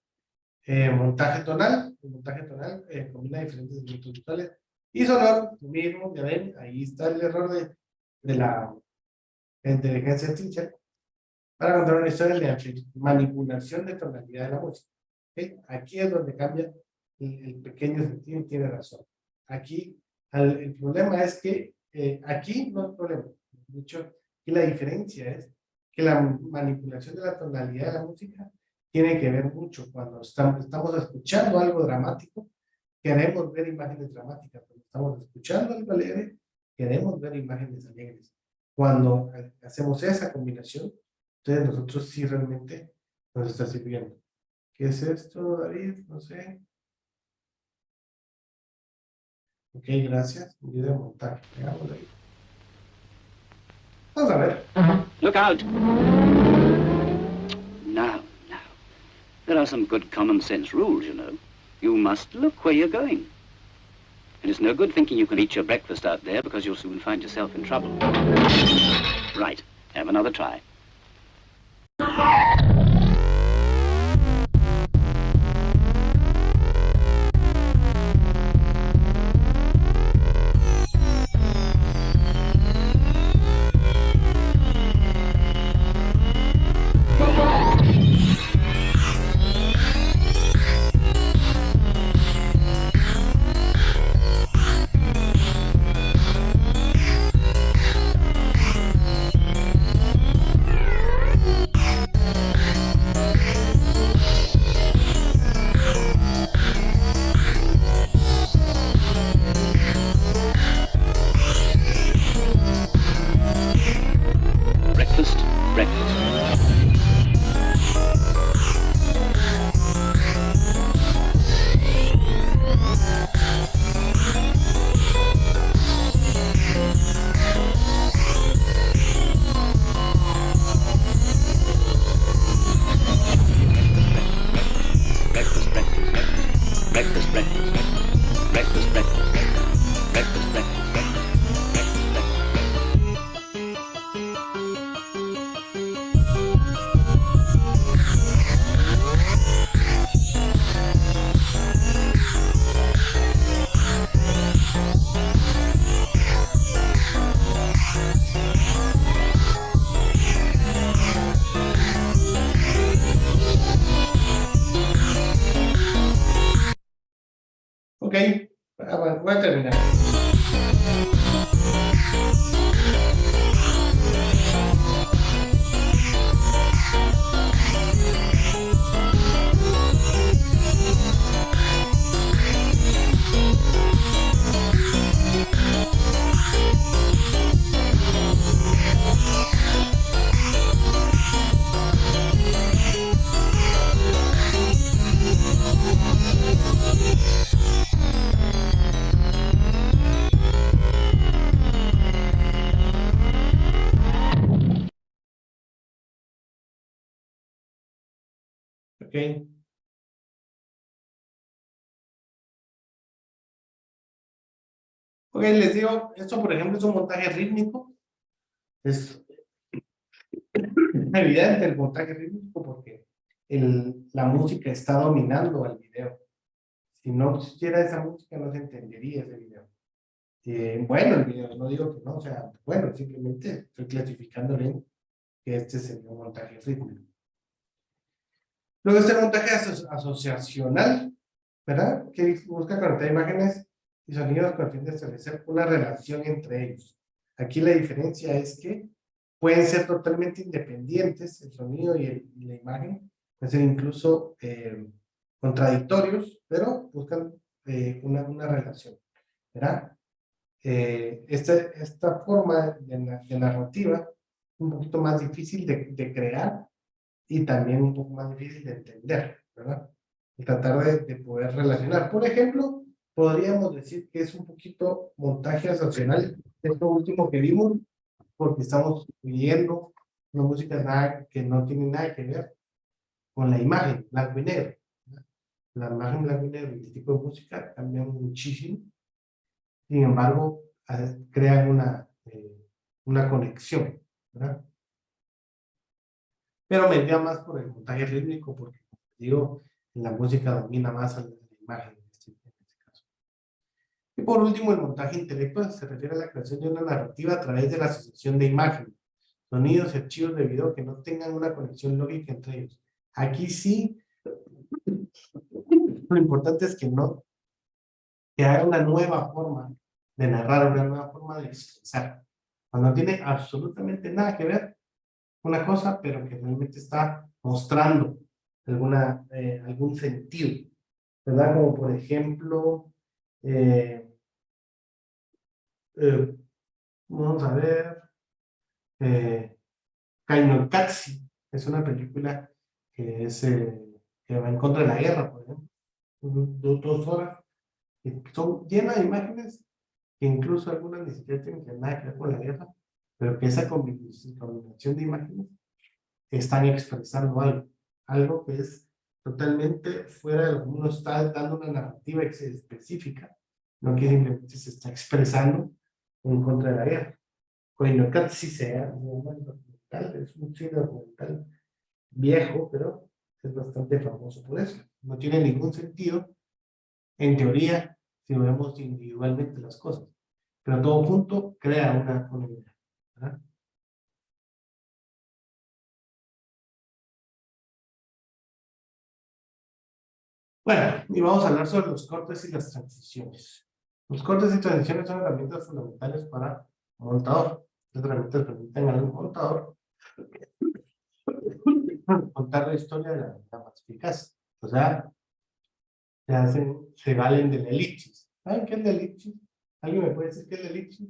Montaje tonal. El montaje tonal combina diferentes elementos visuales y sonoro, lo mismo, ya ven, ahí está el error de la inteligencia artificial para contar una historia de manipulación de tonalidad de la música. ¿Okay? Aquí es donde cambia el pequeño sentido y tiene razón. Aquí el problema es que aquí no hay problema. De hecho, aquí la diferencia es que la manipulación de la tonalidad de la música tiene que ver mucho cuando estamos escuchando algo dramático, queremos ver imágenes dramáticas. Cuando estamos escuchando algo alegre, queremos ver imágenes alegres. Cuando hacemos esa combinación, entonces nosotros sí realmente nos está sirviendo. ¿Qué es esto, David? No sé. Ok, gracias. Video de montaje. Veamos ahí. Vamos a ver. Look out! No. There are some good common sense rules, you know. You must look where you're going. And it's no good thinking you can eat your breakfast out there because you'll soon find yourself in trouble. Right. Have another try. Bueno, voy a terminar. Ok. Ok, les digo, esto por ejemplo es un montaje rítmico. Es evidente el montaje rítmico porque la música está dominando al video. Si no existiera esa música no se entendería ese video. Bueno, el video, no digo que no, o sea, bueno, simplemente estoy clasificándole que este sería un montaje rítmico. Luego está el montaje asociacional, ¿verdad? Que busca conectar imágenes y sonidos con el fin de establecer una relación entre ellos. Aquí la diferencia es que pueden ser totalmente independientes, el sonido y la imagen, pueden ser incluso contradictorios, pero buscan una relación, ¿verdad? Esta forma de narrativa es un poquito más difícil de crear y también un poco más difícil de entender, ¿verdad? Y tratar de poder relacionar. Por ejemplo, podríamos decir que es un poquito montaje asociacional, esto último que vimos, porque estamos viendo una música que no tiene nada que ver con la imagen, blanco y negro, ¿verdad? La imagen blanco y negro y el tipo de música cambian muchísimo, sin embargo, crean una conexión, ¿verdad? Pero me iría más por el montaje rítmico, porque, como digo, la música domina más a la imagen en este caso. Y por último, el montaje intelectual se refiere a la creación de una narrativa a través de la asociación de imágenes, sonidos y archivos de video que no tengan una conexión lógica entre ellos. Aquí sí, lo importante es que haga una nueva forma de narrar, una nueva forma de expresar. Cuando no tiene absolutamente nada que ver una cosa, pero que realmente está mostrando algún sentido, ¿verdad? Como por ejemplo, vamos a ver, Kainokatsi, es una película que va en contra de la guerra, por ejemplo, 2 horas, que son llenas de imágenes que incluso algunas ni siquiera tienen nada que ver con la guerra, pero que esa combinación de imágenes están expresando algo que es totalmente fuera de lo que uno está dando una narrativa específica, no que simplemente se está expresando en contra de la guerra. Bueno, casi sea un documental, es un cine documental viejo, pero es bastante famoso por eso. No tiene ningún sentido, en teoría, si vemos individualmente las cosas, pero todo junto crea una idea, ¿verdad? Bueno, y vamos a hablar sobre los cortes y las transiciones. Los cortes y transiciones son herramientas fundamentales para un montador. Estas herramientas permiten al montador contar la historia de la manera más eficaz. O sea, se valen de la elipsis. ¿Saben qué es la elipsis? ¿Alguien me puede decir qué es la elipsis?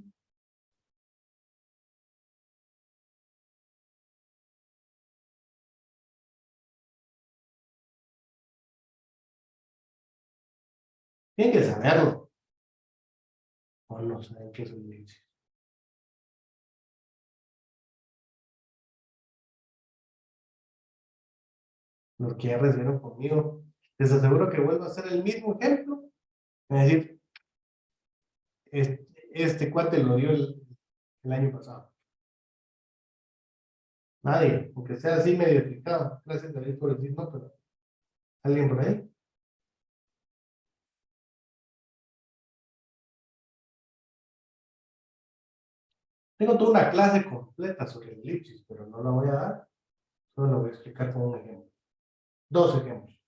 Tienen que saberlo. O no saben qué es una elipsis. Los que ya recibieron conmigo, les aseguro que vuelvo a hacer el mismo ejemplo. Es decir, este cuate lo dio el año pasado. Nadie, aunque sea así medio explicado. Gracias David por decir no, pero ¿alguien por ahí? Tengo toda una clase completa sobre el elipsis, pero no la voy a dar. Solo lo voy a explicar con un ejemplo. 2 ejemplos.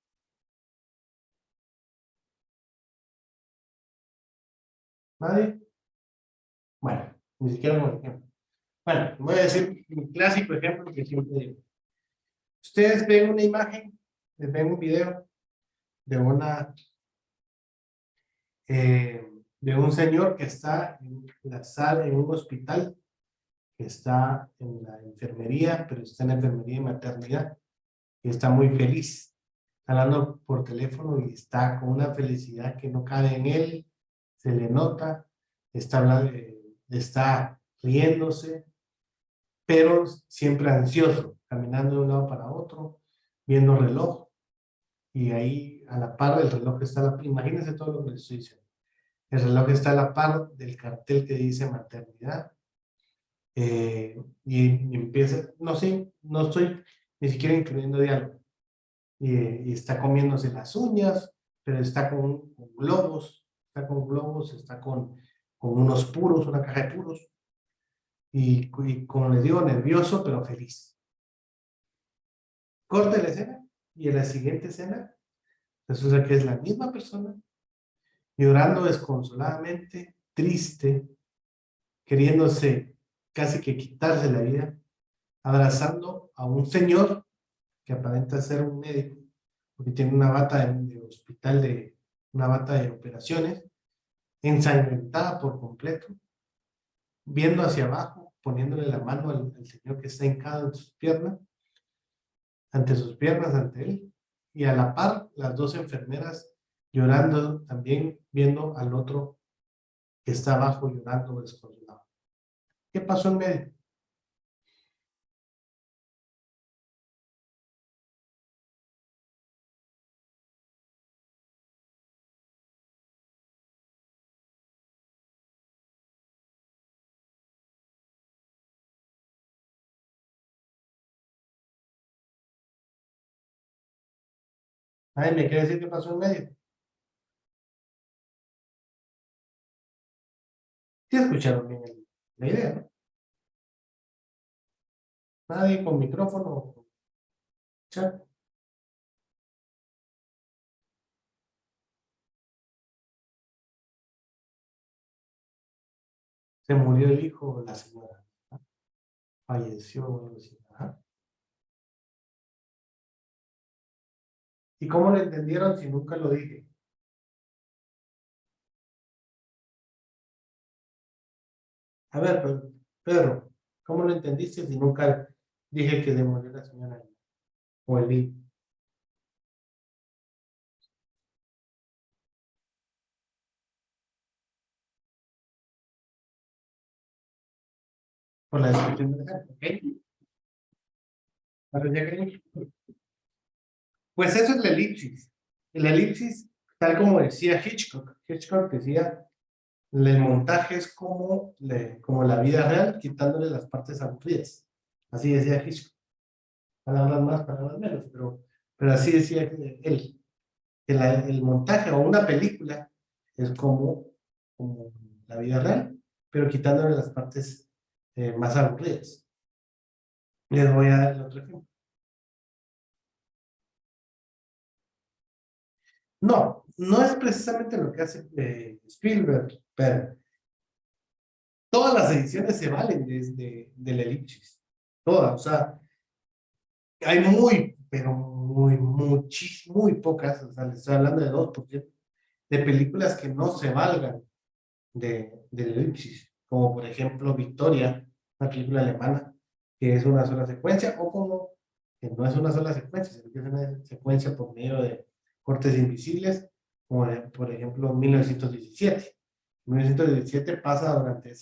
¿Nadie? Bueno, ni siquiera un ejemplo. Bueno, voy a decir mi clásico ejemplo que siempre digo. Ustedes ven una imagen, ven un video de de un señor que está en la sala, en un hospital, que está en la enfermería, pero está en la enfermería de maternidad, y está muy feliz, hablando por teléfono y está con una felicidad que no cabe en él, se le nota, está hablando, está riéndose, pero siempre ansioso, caminando de un lado para otro, viendo el reloj, y ahí a la par del reloj está imagínense todo lo que les estoy diciendo. El reloj está a la par del cartel que dice maternidad, y empieza, no sé, no estoy ni siquiera incluyendo diálogo, y está comiéndose las uñas, pero está con globos, está con unos puros, una caja de puros, y como les digo, nervioso, pero feliz. Corta la escena, y en la siguiente escena, resulta que es la misma persona, llorando desconsoladamente, triste, queriéndose casi que quitarse la vida, abrazando a un señor que aparenta ser un médico, porque tiene una bata de hospital, una bata de operaciones, ensangrentada por completo, viendo hacia abajo, poniéndole la mano al señor que está hincado en sus piernas, ante él, y a la par, las dos enfermeras llorando también, viendo al otro que está abajo llorando desconsolado. ¿Qué pasó en medio? ¿Nadie me quiere decir qué pasó en medio? Sí escucharon bien la idea, ¿no? Nadie con micrófono o con chat. Se murió el hijo de la señora. Falleció. Algo así. Ajá. ¿Y cómo lo entendieron si nunca lo dije? A ver, Pedro, ¿cómo lo entendiste si nunca dije que se murió la señora o el hijo? Por la descripción de la cara, ¿ok? Ahora ya que- Pues eso es la elipsis. La elipsis, tal como decía Hitchcock. Hitchcock decía, el montaje es como la vida real, quitándole las partes aburridas. Así decía Hitchcock. Palabras más, palabras menos, pero así decía él. Que el montaje o una película es como la vida real, pero quitándole las partes más aburridas. Les voy a dar el otro ejemplo. No, no es precisamente lo que hace Spielberg, pero todas las ediciones se valen desde la elipsis. Todas, o sea, hay pero muy pocas, o sea, les estoy hablando de 2%, de películas que no se valgan de la elipsis, como por ejemplo Victoria, una película alemana, que es una sola secuencia, o como que no es una sola secuencia, sino que es una secuencia por medio de cortes invisibles, como por ejemplo 1917. 1917 pasa durante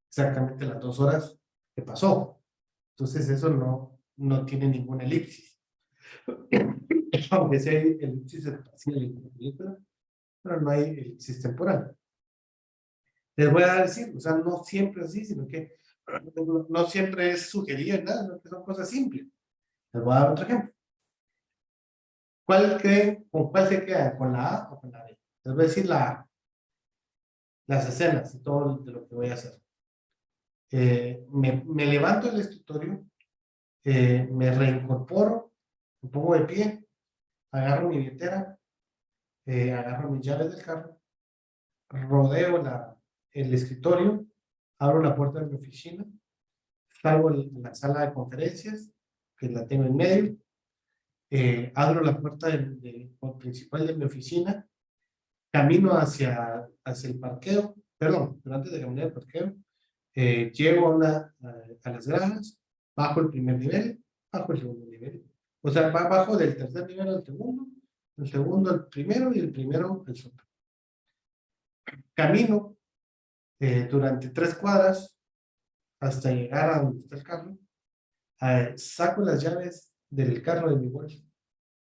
exactamente las 2 horas que pasó. Entonces eso no tiene ninguna elipsis. Aunque sea elipsis espacial en la película, pero no hay elipsis temporal. Les voy a decir, o sea, no siempre es así, sino que no siempre es sugerir nada, sino que son cosas simples. Les voy a dar otro ejemplo. ¿Con cuál se quedan? ¿Con la A o con la B? Les voy a decir la A, las escenas y todo de lo que voy a hacer. Me levanto del escritorio, me reincorporo, me pongo de pie, agarro mi billetera, agarro mis llaves del carro, rodeo el escritorio, abro la puerta de mi oficina, salgo a la sala de conferencias, que la tengo en medio, abro la puerta principal de mi oficina, camino hacia el parqueo, perdón, pero antes de caminar al parqueo, llego a las gradas, bajo el primer nivel, bajo el segundo nivel. O sea, bajo del tercer nivel al segundo, el segundo al primero y el primero al sótano. Camino durante 3 cuadras hasta llegar a donde está el carro. Saco las llaves del carro de mi bolsa,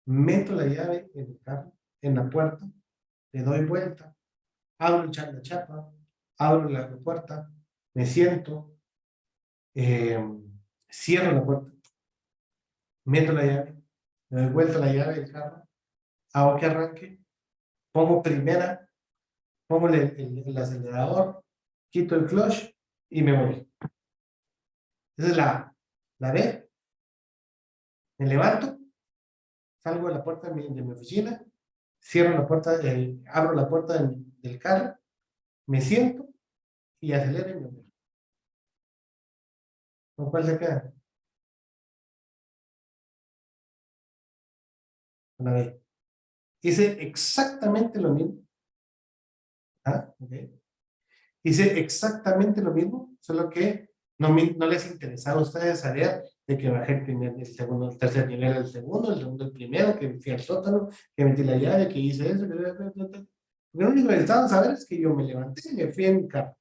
meto la llave en el carro, en la puerta, le doy vuelta, abro la chapa, abro la puerta, me siento, cierro la puerta, meto la llave, le doy vuelta a la llave del carro, hago que arranque, pongo primera, pongo el acelerador, quito el clutch y me voy. Esa es la B. Me levanto, salgo de la puerta de mi oficina, cierro la puerta, abro la puerta del carro, me siento y acelero y me voy. ¿Con cuál se queda? Con la B. Hice exactamente lo mismo. Okay. Hice exactamente lo mismo, solo que no les interesaba a ustedes saber de que bajé el primer, el segundo, el tercer nivel al segundo, el segundo el primero, que fui al sótano, que metí la llave, que hice eso. Lo único que necesitaban saber es que yo me levanté y me fui en mi carro.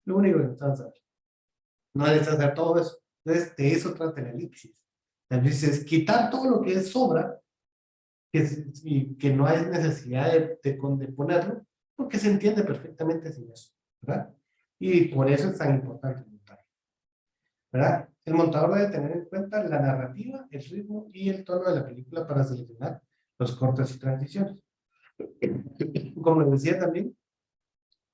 Lo único que necesitaban saber. No necesitan saber todo eso. Entonces, de eso trata el elipsis. La elipsis es quitar todo lo que es sobra y que no hay necesidad de ponerlo, porque se entiende perfectamente sin eso, ¿verdad? Y por eso es tan importante montar, ¿verdad? El montador debe tener en cuenta la narrativa, el ritmo y el tono de la película para seleccionar los cortes y transiciones. Como les decía también,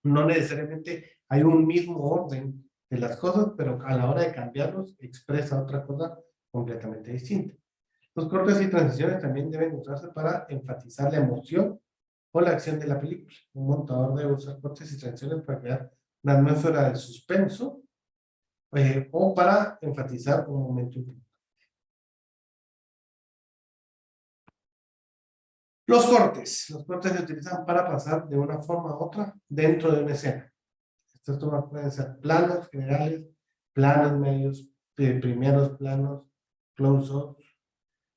no necesariamente hay un mismo orden de las cosas, pero a la hora de cambiarlos expresa otra cosa completamente distinta. Los cortes y transiciones también deben usarse para enfatizar la emoción o la acción de la película. Un montador debe usar cortes y transiciones para crear una atmósfera de suspenso o para enfatizar un momento importante. Los cortes se utilizan para pasar de una forma a otra dentro de una escena. Estas tomas pueden ser planos generales, planos medios, primeros planos, close-ups,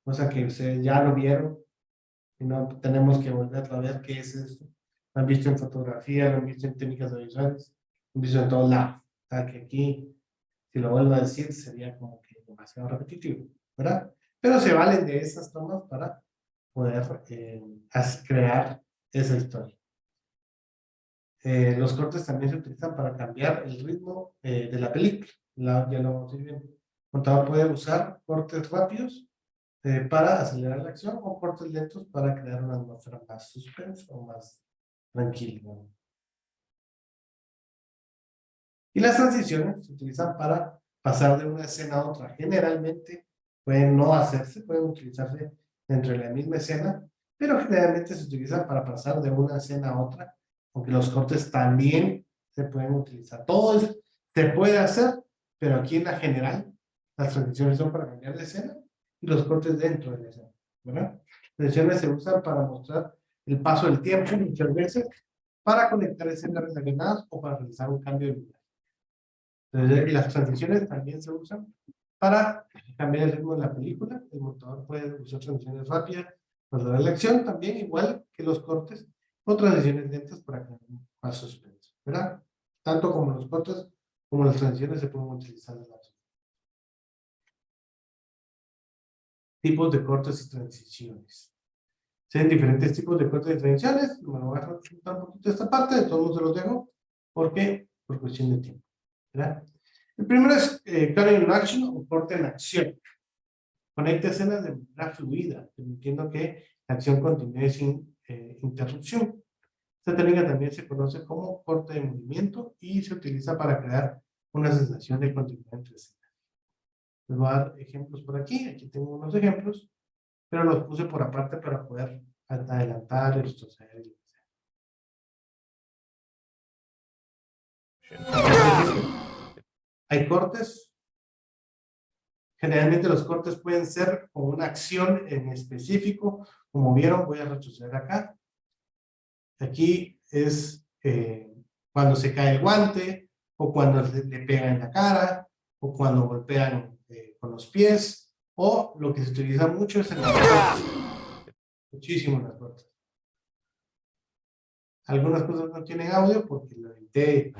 cosa que ustedes ya lo vieron y no tenemos que volverlo a ver qué es esto. Lo han visto en fotografía, lo han visto en técnicas audiovisuales, lo han visto en todos lados. O sea que aquí, si lo vuelvo a decir, sería como que demasiado repetitivo, ¿verdad? Pero se valen de esas tomas para poder crear esa historia. Los cortes también se utilizan para cambiar el ritmo de la película. Ya lo vamos a ir viendo. El montador puede usar cortes rápidos para acelerar la acción o cortes lentos para crear una atmósfera más suspensa o más tranquila. Y las transiciones se utilizan para pasar de una escena a otra. Generalmente pueden no hacerse, pueden utilizarse dentro de la misma escena, pero generalmente se utilizan para pasar de una escena a otra, aunque los cortes también se pueden utilizar. Todo se puede hacer, pero aquí en la general, las transiciones son para cambiar de escena y los cortes dentro de la escena, ¿verdad? Las transiciones se usan para mostrar el paso del tiempo muchas veces, para conectar escenas relacionadas o para realizar un cambio de lugar. Entonces, las transiciones también se usan para cambiar el ritmo de la película. El montador puede usar transiciones rápidas para dar la acción, también igual que los cortes, o transiciones lentas para crear más suspenso, ¿verdad? Tanto como los cortes como las transiciones se pueden utilizar en la acción. Tipos de cortes y transiciones. Hay diferentes tipos de cortes y transiciones. Me voy a resaltar un poquito esta parte, de todos modos se los dejo, porque por cuestión de tiempo, ¿verdad? El primero es cutting in action o corte en acción. Conecta escenas de manera fluida, permitiendo que la acción continúe sin interrupción. Esta técnica también se conoce como corte de movimiento y se utiliza para crear una sensación de continuidad entre escenas. Les voy a dar ejemplos por aquí. Aquí tengo unos ejemplos, pero los puse por aparte para poder adelantar, retroceder. Hay cortes. Generalmente los cortes pueden ser con una acción en específico. Como vieron, voy a retroceder acá. Aquí es cuando se cae el guante, o cuando le pegan en la cara, o cuando golpean con los pies, o lo que se utiliza mucho es en las cortes. Muchísimo en las cortes. Algunas cosas no tienen audio porque lo edité.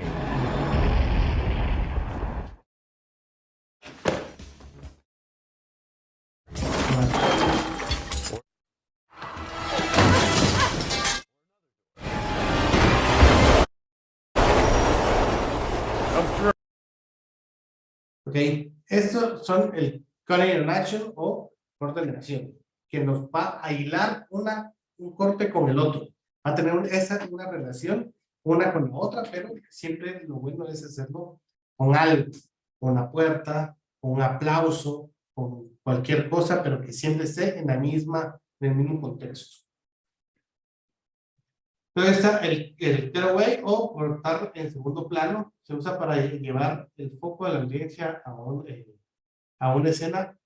Ok, estos son el cutting in action o corte en acción, que nos va a hilar un corte con el otro. Va a tener una relación una con la otra, pero siempre lo bueno es hacerlo con algo, con la puerta, con un aplauso, con cualquier cosa, pero que siempre esté en el mismo contexto. Entonces está el cutaway o cortar en segundo plano, se usa para llevar el foco de la audiencia a una escena,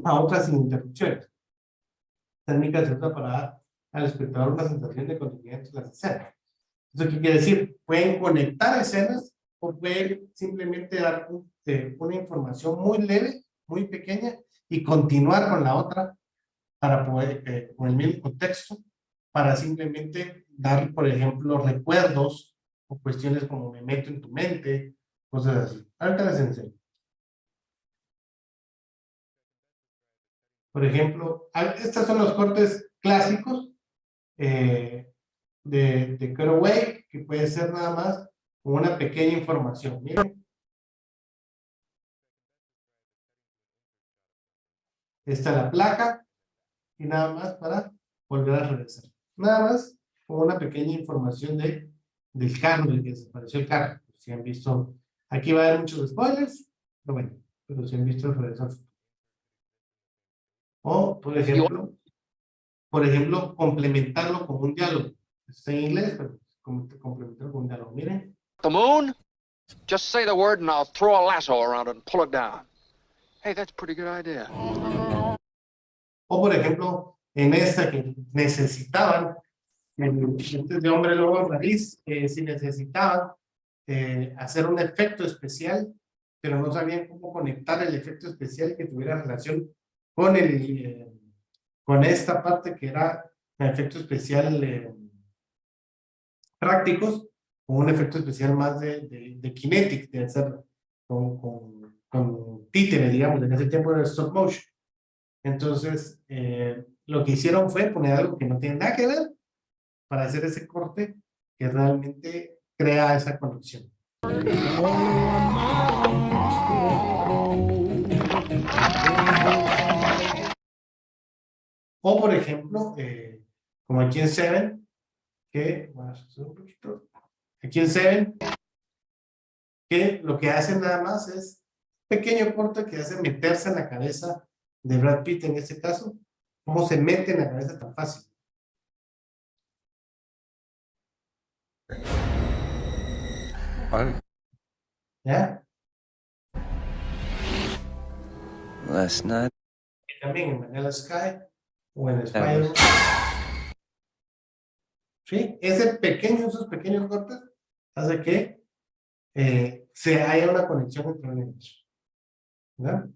a otra sin interrupciones. La técnica se usa para dar al espectador una sensación de continuidad entre las escenas. ¿Eso qué quiere decir? Pueden conectar escenas o pueden simplemente dar una información muy leve, muy pequeña y continuar con la otra para poder, con el mismo contexto, para simplemente dar, por ejemplo, recuerdos o cuestiones como me meto en tu mente, cosas así. Ahorita les enseño. Por ejemplo, estos son los cortes clásicos de cutaway, que puede ser nada más con una pequeña información. Miren. Esta es la placa y nada más para volver a regresar. Nada más con una pequeña información del carro, del que desapareció el carro. Si han visto, aquí va a haber muchos spoilers, pero bueno, pero si han visto el regreso. O, por ejemplo, complementarlo con un diálogo. Está en inglés, pero complementarlo con un diálogo. Miren. The moon? Just say the word and I'll throw a lasso around it and pull it down. Hey, that's a pretty good idea. O, por ejemplo, en esta que necesitaban, antes de Hombre Lobo en París, si necesitaban hacer un efecto especial, pero no sabían cómo conectar el efecto especial que tuviera relación con con esta parte que era el efecto especial prácticos, con un efecto especial más de kinetic, de hacer con títere, digamos, en ese tiempo era stop motion. Entonces, lo que hicieron fue poner algo que no tiene nada que ver para hacer ese corte que realmente crea esa conexión. O, por ejemplo, como aquí en Seven, aquí en Seven, que lo que hacen nada más es pequeño corte que hace meterse en la cabeza de Brad Pitt en este caso. ¿Cómo se mete en la cabeza tan fácil? ¿Ya? Last night. Y también en Vanilla Sky o en Spider-Man. ¿Sí? Esos pequeños cortes hace que se haya una conexión entre ellos. ¿Verdad?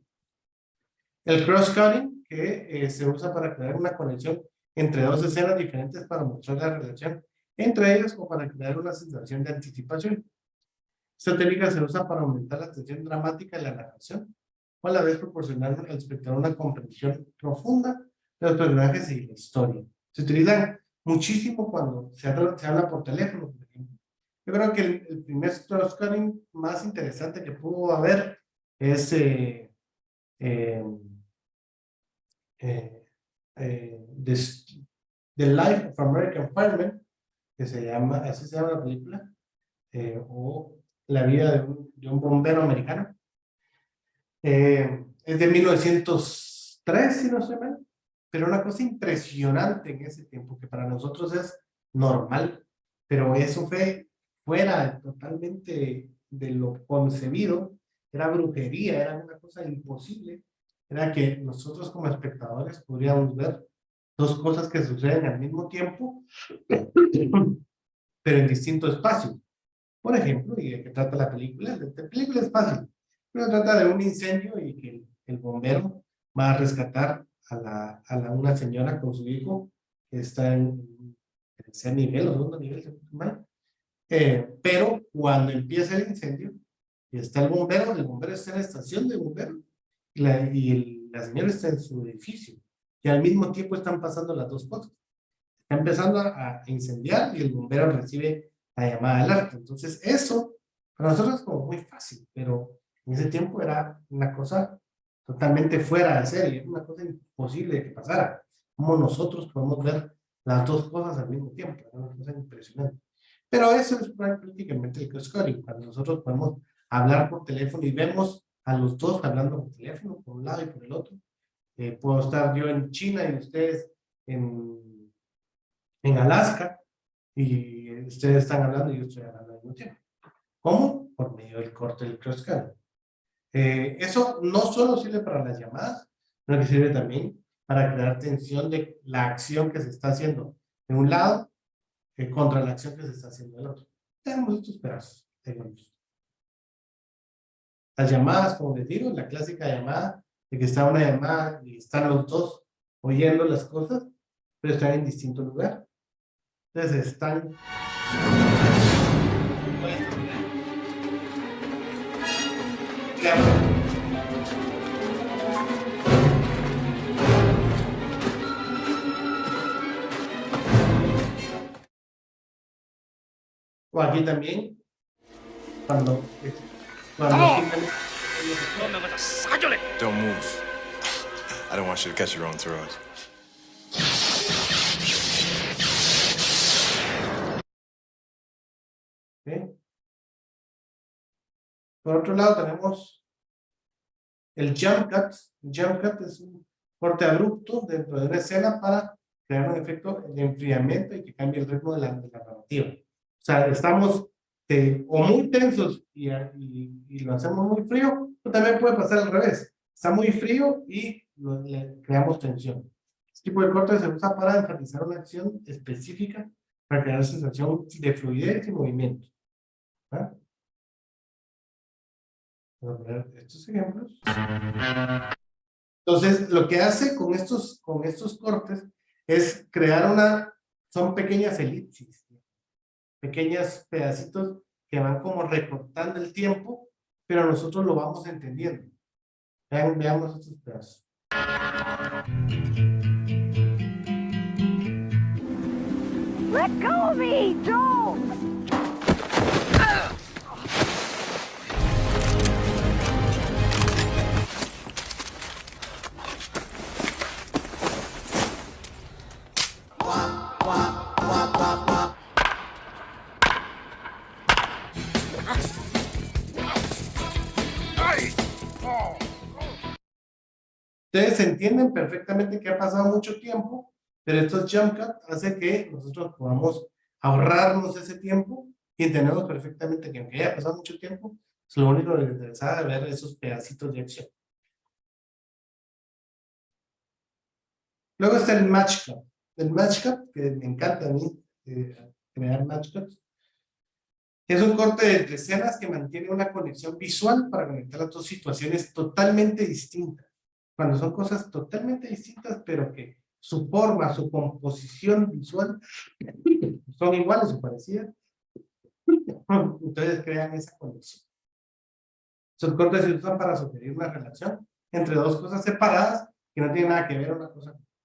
El cross-cutting, que se usa para crear una conexión entre dos escenas diferentes para mostrar la relación entre ellas o para crear una sensación de anticipación. Esta técnica se usa para aumentar la tensión dramática de la narración o a la vez proporcionar al espectador una comprensión profunda de los personajes y la historia. Se utilizan muchísimo cuando se habla por teléfono, por ejemplo. Yo creo que el primer cross-cutting más interesante que pudo haber es The Life of American Fireman, que así se llama la película, o La vida de un bombero americano. Es de 1903, si no se mal, pero una cosa impresionante en ese tiempo, que para nosotros es normal, pero eso fue fuera totalmente de lo concebido, era brujería, era una cosa imposible, era que nosotros como espectadores podríamos ver dos cosas que suceden al mismo tiempo, pero en distintos espacios. Por ejemplo, ¿y de qué trata la película? La película es fácil, pero trata de un incendio y que el bombero va a rescatar una señora con su hijo que está en el tercer nivel o segundo nivel, si no estoy mal. Pero cuando empieza el incendio y está el bombero está en la estación de bomberos y la señora está en su edificio y al mismo tiempo están pasando las dos cosas. Está empezando a incendiar y el bombero recibe la llamada de alerta. Entonces eso para nosotros es como muy fácil, pero en ese tiempo era una cosa totalmente fuera de serie, era una cosa imposible de que pasara. Como nosotros podemos ver las dos cosas al mismo tiempo, era una cosa impresionante. Pero eso es prácticamente el cross-cutting, cuando nosotros podemos hablar por teléfono y vemos a los dos hablando por teléfono, por un lado y por el otro. Puedo estar yo en China y ustedes en Alaska, y ustedes están hablando y yo estoy hablando al mismo tiempo. ¿Cómo? Por medio del corte del cross-cutting. Eso no solo sirve para las llamadas, sino que sirve también para crear tensión de la acción que se está haciendo de un lado contra la acción que se está haciendo del otro. Tenemos estos pedazos. Tenemos las llamadas, como les digo, la clásica llamada, de que está una llamada y están los dos oyendo las cosas, pero están en distinto lugar. Entonces están... O aquí también, cuando simplemente... Don't move. I don't want you to catch your own throat. ¿Sí? Por otro lado tenemos el jump cut. El jump cut es un corte abrupto dentro de una escena para crear un efecto de enfriamiento y que cambie el ritmo de la narrativa. O sea, estamos o muy tensos y lo hacemos muy frío, o también puede pasar al revés. Está muy frío y le creamos tensión. Este tipo de corte se usa para enfatizar una acción específica para crear sensación de fluidez y movimiento. ¿Ah? Voy a poner estos ejemplos. Entonces, lo que hace con estos cortes es crear son pequeñas elipsis, pequeños pedacitos que van como recortando el tiempo, pero nosotros lo vamos entendiendo. Veamos estos pedazos. Let go of me! Don't! Ustedes entienden perfectamente que ha pasado mucho tiempo, pero estos jump cut hace que nosotros podamos ahorrarnos ese tiempo y entendemos perfectamente que aunque haya pasado mucho tiempo, es lo único que nos interesa ver esos pedacitos de acción. Luego está el match cut. El match cut, que me encanta a mí crear match cuts, es un corte entre escenas que mantiene una conexión visual para conectar las dos situaciones totalmente distintas. Cuando son cosas totalmente distintas, pero que su forma, su composición visual son iguales o parecidas, entonces crean esa conexión. Esos cortes se usan para sugerir una relación entre dos cosas separadas que no tienen nada que ver una cosa con otra.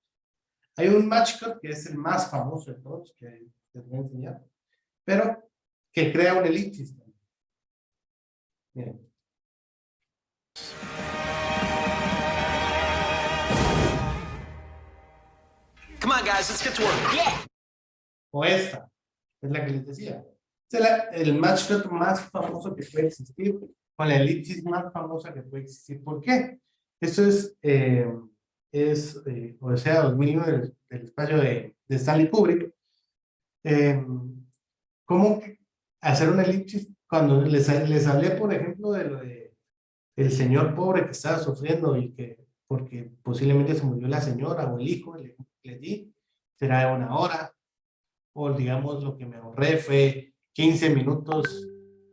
Hay un match cut que es el más famoso de todos, que les voy a enseñar, pero que crea una elipsis. Miren. Come on, guys, let's get to work. Yeah. O esta, es la que les decía. Es el match cut más famoso que puede existir, con la elipsis más famosa que puede existir. ¿Por qué? Esto es Odisea 2001 del espacio de Stanley Kubrick. ¿Cómo hacer una elipsis, cuando les hablé, por ejemplo, de lo de el señor pobre que estaba sufriendo y que porque posiblemente se murió la señora o el hijo, le di, será 1 hora, o digamos lo que me ahorré fue 15 minutos,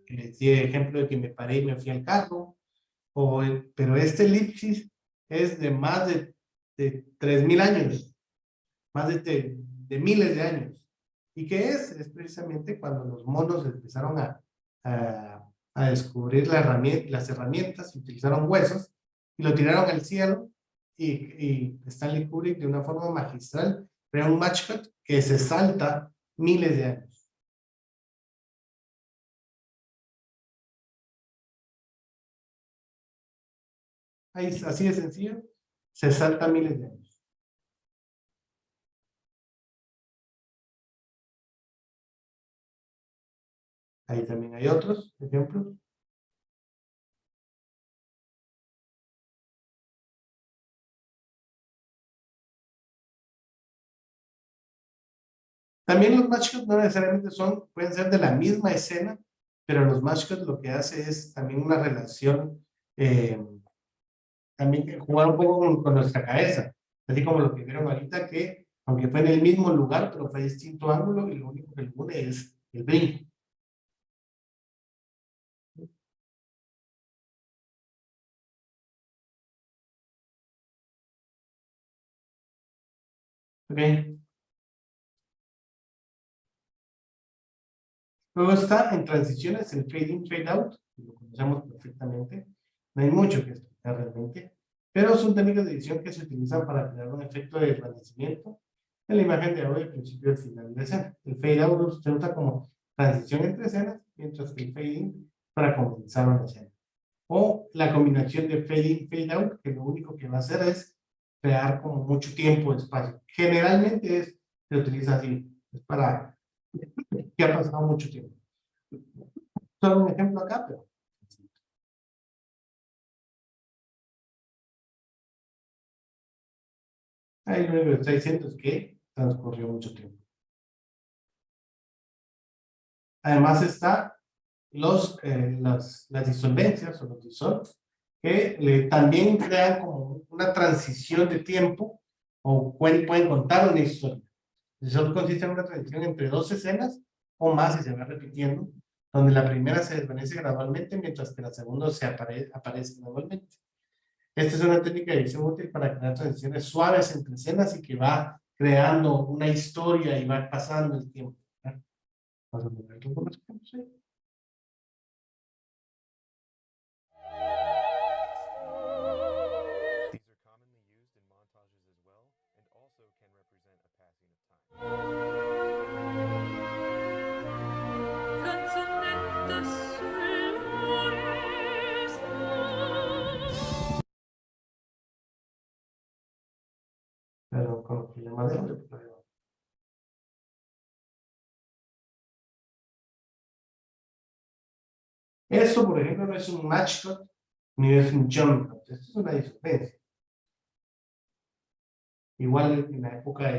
que les di ejemplo de que me paré y me fui al carro, pero este elipsis es de más de 3.000 años, más de miles de años. ¿Y qué es? Es precisamente cuando los monos empezaron a descubrir las herramientas, utilizaron huesos y lo tiraron al cielo y Stanley Kubrick de una forma magistral crea un match cut que se salta miles de años. Ahí, así de sencillo, se salta miles de años. Ahí también hay otros ejemplos. También los match cuts no necesariamente pueden ser de la misma escena, pero los match cuts lo que hace es también una relación, también jugar un poco con nuestra cabeza, así como lo que vieron ahorita, que aunque fue en el mismo lugar, pero fue distinto ángulo y lo único que le une es el brinco. Ok. Luego está en transiciones el fade in, fade out, lo conocemos perfectamente. No hay mucho que explicar realmente, pero son técnicas de edición que se utilizan para crear un efecto de desvanecimiento en la imagen de audio al principio y al final de la escena. El fade out se usa como transición entre escenas, mientras que el fade in para comenzar una escena. O la combinación de fade in, fade out, que lo único que va a hacer es crear como mucho tiempo de espacio. Generalmente se utiliza así, es para que ha pasado mucho tiempo. Solo un ejemplo acá, pero ahí lo único que está diciendo es que transcurrió mucho tiempo. Además está las disolvencias o los dissolves, que también crean como una transición de tiempo o pueden contar una historia. El dissolve consiste en una transición entre dos escenas o más y se va repitiendo, donde la primera se desvanece gradualmente mientras que la segunda aparece gradualmente. Esta es una técnica de edición útil para crear transiciones suaves entre escenas y que va creando una historia y va pasando el tiempo. Vamos a ver un poco más. Pero con los problemas de audio, esto, por ejemplo, no es un match cut ni es un jump cut. Esto es una disolvencia. Igual en la época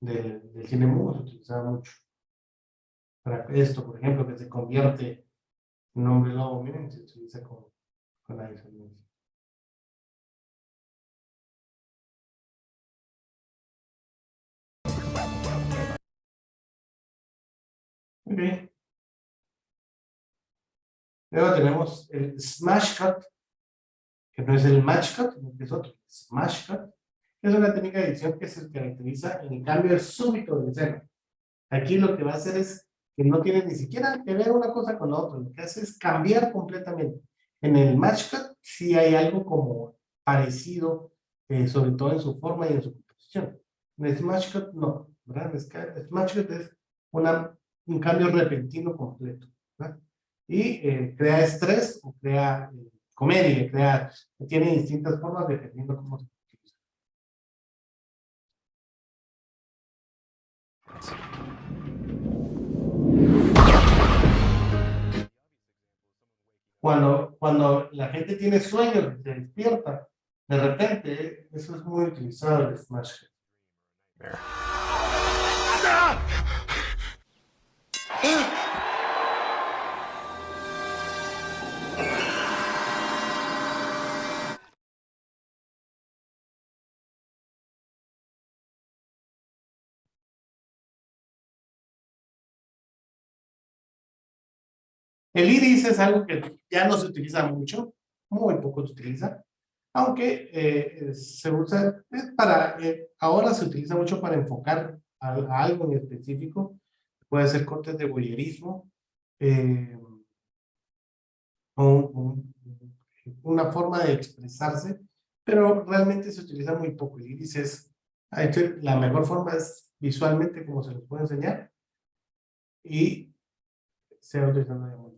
del cine mudo se utilizaba mucho. Para esto, por ejemplo, que se convierte en hombre lobo, miren, se utiliza con la disolvencia. Ok. Luego tenemos el smash cut, que no es el match cut, sino que es otro, smash cut, que es una técnica de edición que se caracteriza en el cambio súbito de escena. Aquí lo que va a hacer es que no tiene ni siquiera que ver una cosa con la otra, lo que hace es cambiar completamente. En el match cut sí hay algo como parecido, sobre todo en su forma y en su composición. En el smash cut no, ¿verdad? El smash cut es un cambio repentino completo, ¿verdad? Y crea estrés o crea comedia, tiene distintas formas dependiendo cómo se utiliza. Cuando la gente tiene sueños y se despierta, de repente, eso es muy utilizado en el smash cut. El iris es algo que ya no se utiliza mucho, muy poco se utiliza, aunque se usa para, ahora se utiliza mucho para enfocar a algo en específico. Puede ser cortes de voyerismo, una forma de expresarse, pero realmente se utiliza muy poco. El iris es, la mejor forma es visualmente, como se los puedo enseñar, y se va utilizando de muy.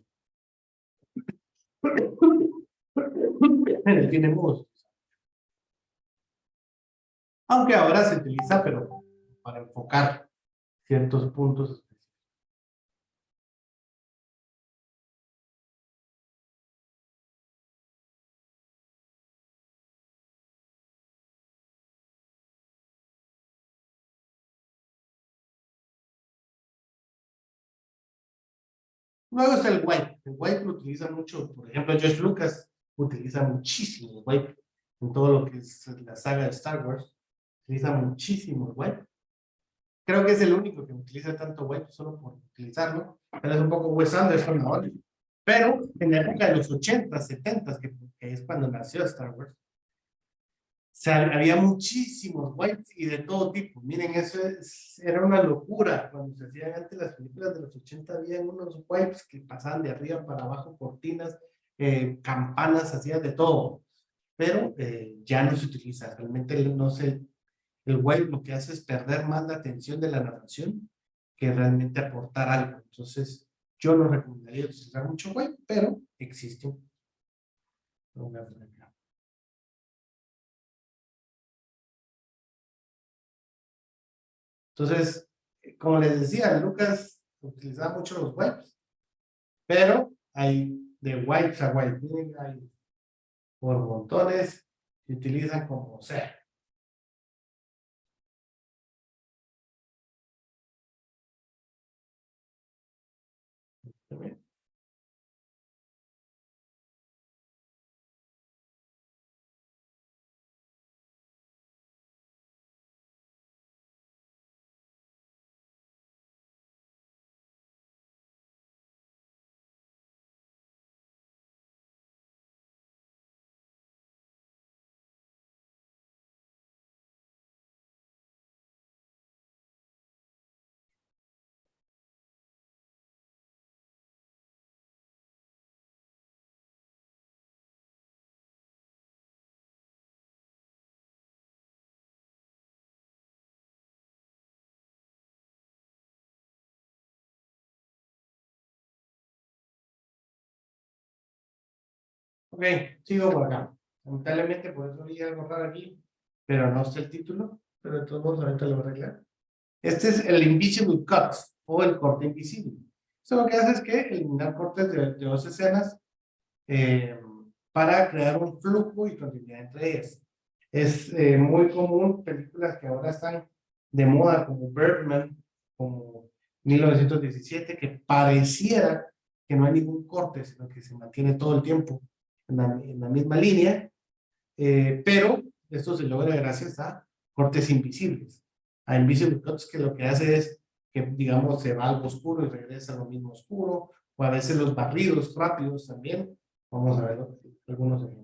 Tiene modos. Aunque ahora se utiliza, pero para enfocar ciertos puntos. Luego está el white. El white lo utiliza mucho, por ejemplo, George Lucas utiliza muchísimo el white en todo lo que es la saga de Star Wars. Utiliza muchísimo el white. Creo que es el único que utiliza tanto white solo por utilizarlo. Pero es un poco Wes Anderson ahora. Pero en la época de los 80, 70, que es cuando nació Star Wars, había muchísimos whites y de todo tipo. Miren, eso era una locura. Cuando se hacían antes las películas de los 80, había unos whites que pasaban de arriba para abajo, cortinas, campanas, hacían de todo. Pero ya no se utiliza. Realmente no sé. El white lo que hace es perder más la atención de la narración que realmente aportar algo. Entonces, yo no recomendaría utilizar mucho white, pero existe. Lo voy a poner acá. Entonces, como les decía, Lucas utilizaba mucho los wipes, pero hay de wipes a wipes, miren, hay por montones, se utilizan como sea. Ok, sigo por acá. Lamentablemente por eso voy a borrar aquí, pero no sé el título, pero de todos modos ahorita lo voy a arreglar. Este es el Invisible Cut o el corte invisible. Eso lo que hace es que eliminar cortes de dos escenas para crear un flujo y continuidad entre ellas. Es muy común películas que ahora están de moda como Birdman, como 1917, que pareciera que no hay ningún corte, sino que se mantiene todo el tiempo en la misma línea, pero esto se logra gracias a cortes invisibles, a invisible cuts, que lo que hace es que, digamos, se va algo oscuro y regresa a lo mismo oscuro, o a veces los barridos rápidos también. Vamos a ver algunos ejemplos.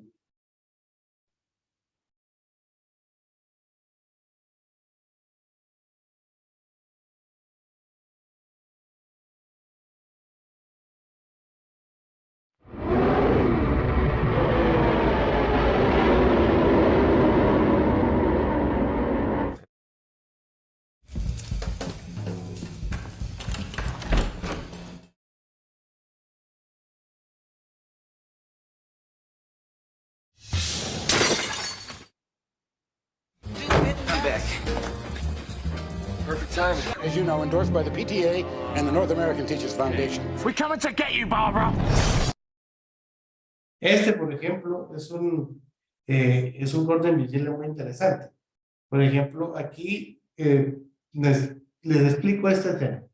I'm back. Perfect time. As you know, endorsed by the PTA and the North American Teachers Foundation. We're coming to get you, Barbara. Este, por ejemplo, es un corte invisible muy interesante. Por ejemplo, aquí les explico esta escena.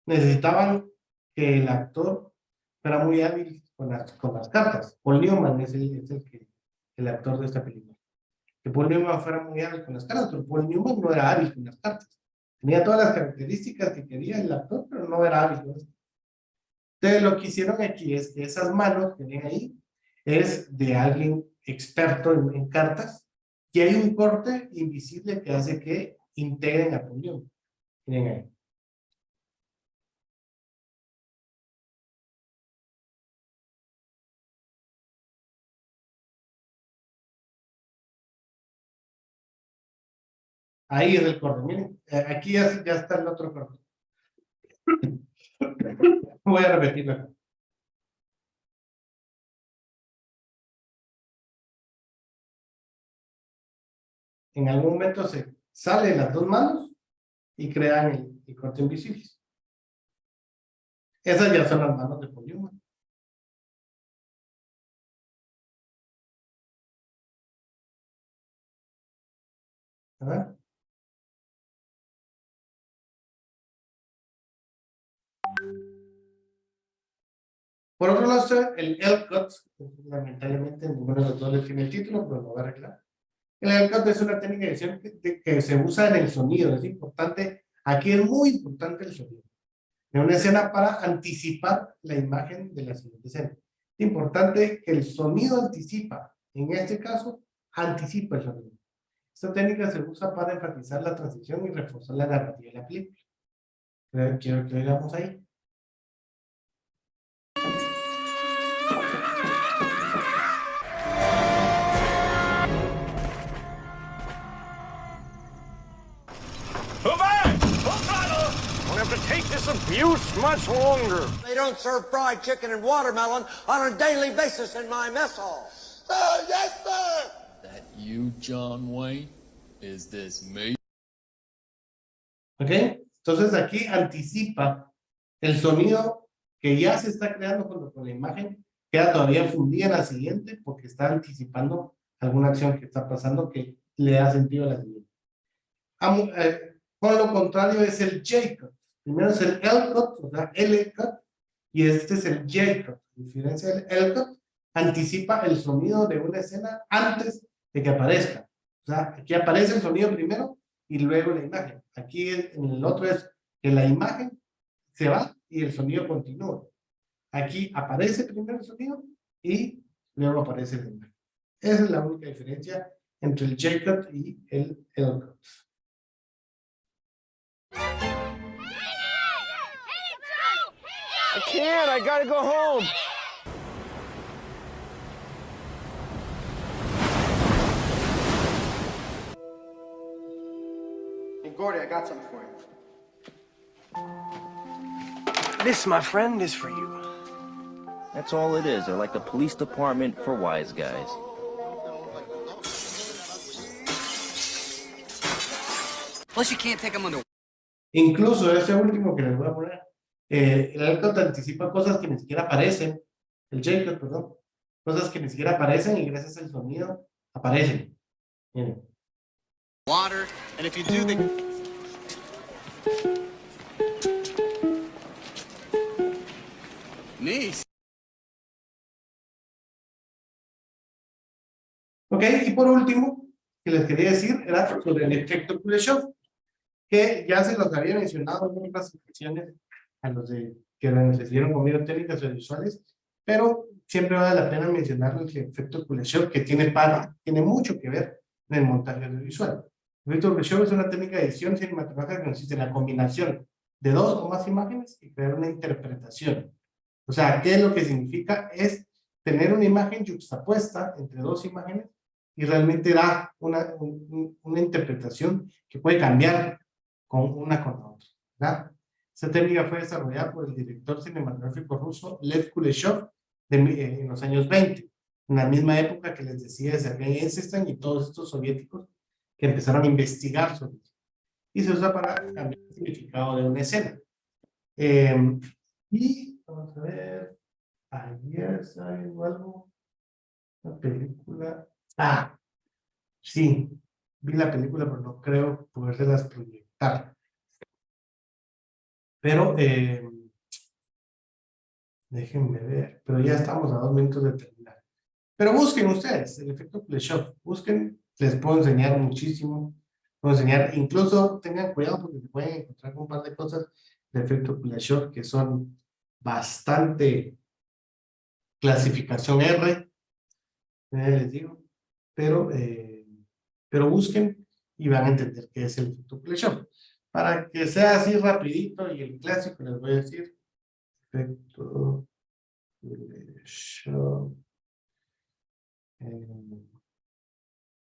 Necesitaban que el actor fuera muy hábil con las cartas. Paul Newman es el actor de esta película. Que Paul Newman fuera muy hábil con las cartas, pero Paul Newman no era hábil con las cartas. Tenía todas las características que quería el actor, pero no era hábil. Entonces, lo que hicieron aquí es que esas manos que ven ahí es de alguien experto en cartas, y hay un corte invisible que hace que integren a Polión. Miren ahí. Ahí es el corte, miren, aquí ya está el otro corte. Voy a repetirlo. En algún momento se salen las dos manos y crean el corte invisible. Esas ya son las manos de Polión. ¿Verdad? Por otro lado está el L-Cut, lamentablemente ninguno de los dos le tiene el título, pero lo voy a arreglar. El L-Cut es una técnica de edición que se usa en el sonido, es importante, aquí es muy importante el sonido. En una escena para anticipar la imagen de la siguiente escena. Es importante que el sonido anticipa, en este caso, anticipa el sonido. Esta técnica se usa para enfatizar la transición y reforzar la narrativa de la película. Quiero que veamos ahí. Take this abuse much longer. They don't serve fried chicken and watermelon on a daily basis in my mess hall. Yes, sir! That you, John Wayne? Is this me? ¿Ok? Entonces aquí anticipa el sonido que ya se está creando con la imagen, queda todavía fundida en la siguiente porque está anticipando alguna acción que está pasando que le da sentido a la siguiente. Por lo contrario es el J-Cut. Primero es el L-Cut, o sea, L-Cut, y este es el J-Cut. A diferencia del L-Cut, anticipa el sonido de una escena antes de que aparezca. O sea, aquí aparece el sonido primero y luego la imagen. Aquí en el otro es que la imagen se va y el sonido continúa. Aquí aparece primero el sonido y luego aparece la imagen. Esa es la única diferencia entre el J-Cut y el L-Cut. I can't. I gotta go home. Hey, Gordy, I got something for you. This, my friend, is for you. That's all it is. They're like the police department for wise guys. Plus, you can't take them under. Incluso ese último que les voy a poner, el L-Cut anticipa cosas que ni siquiera aparecen, el J-Cut, perdón, cosas que ni siquiera aparecen y gracias al sonido aparecen. Miren. Water, and if you do the... Nice. Ok, y por último, que les quería decir era sobre el efecto Kuleshov, que ya se los había mencionado en otras ocasiones a los que les dieron conmigo técnicas visuales, pero siempre vale la pena mencionar el efecto Kuleshov, que tiene mucho que ver en el montaje audiovisual. El efecto Kuleshov es una técnica de edición cinematográfica que consiste en la combinación de dos o más imágenes y crear una interpretación. O sea, ¿qué es lo que significa? Es tener una imagen yuxtapuesta entre dos imágenes y realmente da una interpretación que puede cambiar con la otra, ¿verdad? Esta técnica fue desarrollada por el director cinematográfico ruso Lev Kuleshov en los años 20, en la misma época que les decía de Sergei Eisenstein y todos estos soviéticos que empezaron a investigar sobre eso. Y se usa para cambiar el significado de una escena. Y vamos a ver, ayer salió algo, una película. Ah, sí, vi la película, pero no creo podérselas proyectar. Pero, déjenme ver, pero ya estamos a 2 minutos de terminar. Pero busquen ustedes el efecto Kuleshov, busquen, les puedo enseñar muchísimo Voy a enseñar, incluso tengan cuidado porque se pueden encontrar con un par de cosas de efecto Kuleshov que son bastante clasificación R, les digo, pero busquen y van a entender qué es el efecto Kuleshov. Para que sea así rapidito y el clásico les voy a decir efecto Kuleshov.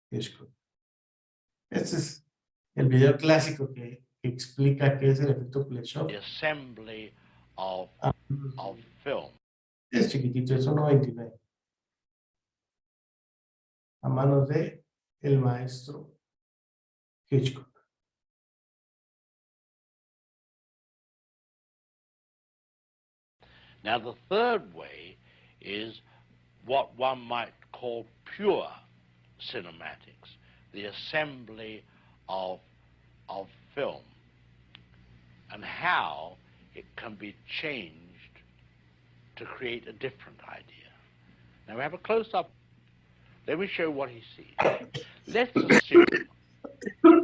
Hitchcock. Este es el video clásico que explica qué es el efecto Kuleshov. The assembly of film. Es chiquitito, es 1.29. A manos de el maestro Hitchcock. Now the third way is what one might call pure cinematics, the assembly of film, and how it can be changed to create a different idea. Now we have a close-up. Let me show you what he sees. Let's assume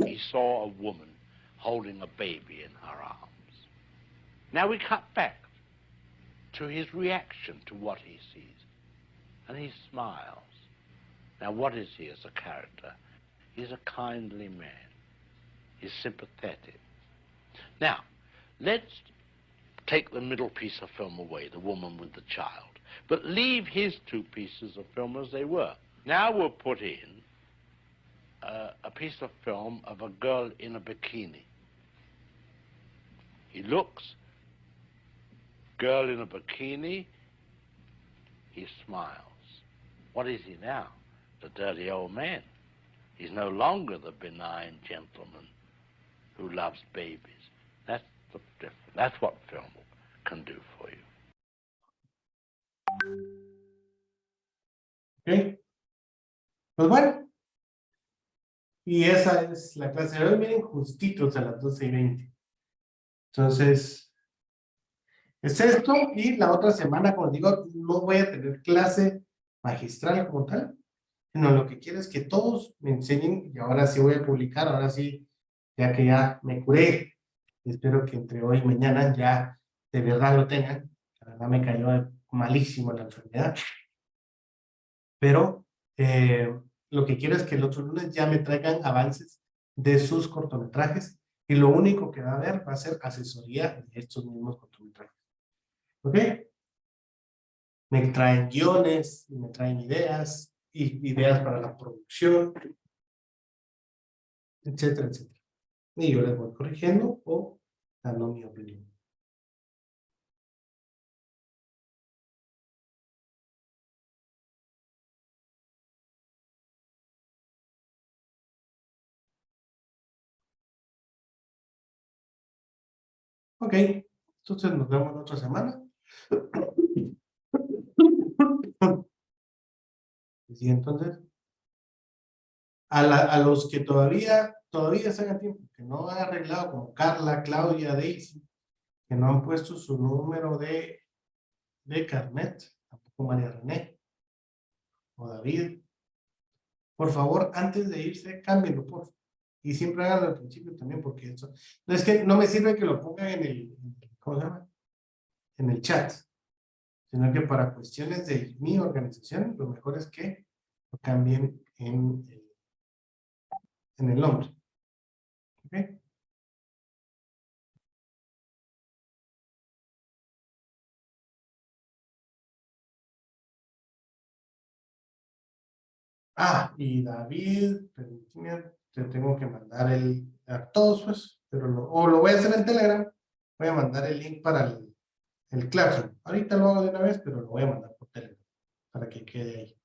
he saw a woman holding a baby in her arms. Now we cut back to his reaction to what he sees. And he smiles. Now what is he as a character? He's a kindly man. He's sympathetic. Now, let's take the middle piece of film away, the woman with the child, but leave his two pieces of film as they were. Now we'll put in a piece of film of a girl in a bikini. He looks, girl in a bikini, he smiles. What is he now? The dirty old man. He's no longer the benign gentleman who loves babies. That's the difference. That's what film can do for you. ¿Ok? Pues bueno. Y esa es la clase de hoy. Miren, justitos a las 12:20. Entonces, es esto. Y la otra semana, como digo, no voy a tener clase magistral como tal, sino lo que quiero es que todos me enseñen, y ahora sí voy a publicar, ahora sí, ya que ya me curé, espero que entre hoy y mañana ya de verdad lo tengan. La verdad me cayó malísimo la enfermedad, pero lo que quiero es que el otro lunes ya me traigan avances de sus cortometrajes y lo único que va a haber va a ser asesoría de estos mismos cortometrajes. ¿Ok? Me traen guiones, me traen ideas, y ideas para la producción, etcétera, etcétera. Y yo les voy corrigiendo o dando mi opinión. Ok, entonces nos vemos la otra semana. Y entonces, a los que todavía están a tiempo, que no han arreglado, como Carla, Claudia, Daisy, que no han puesto su número de carnet, tampoco María René o David, por favor, antes de irse, cámbienlo, por favor. Y siempre háganlo al principio también, porque eso, no es que no me sirve que lo pongan en el, ¿cómo se llama? En el chat, sino que para cuestiones de mi organización, lo mejor es que lo cambien en el nombre. ¿Ok? Ah, y David, permíteme, te tengo que mandar a todos, pues, pero o lo voy a hacer en Telegram, voy a mandar el link para el Classroom. Ahorita lo hago de una vez, pero lo voy a mandar por Telegram, para que quede ahí.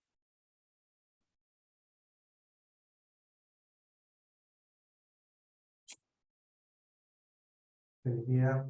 Sería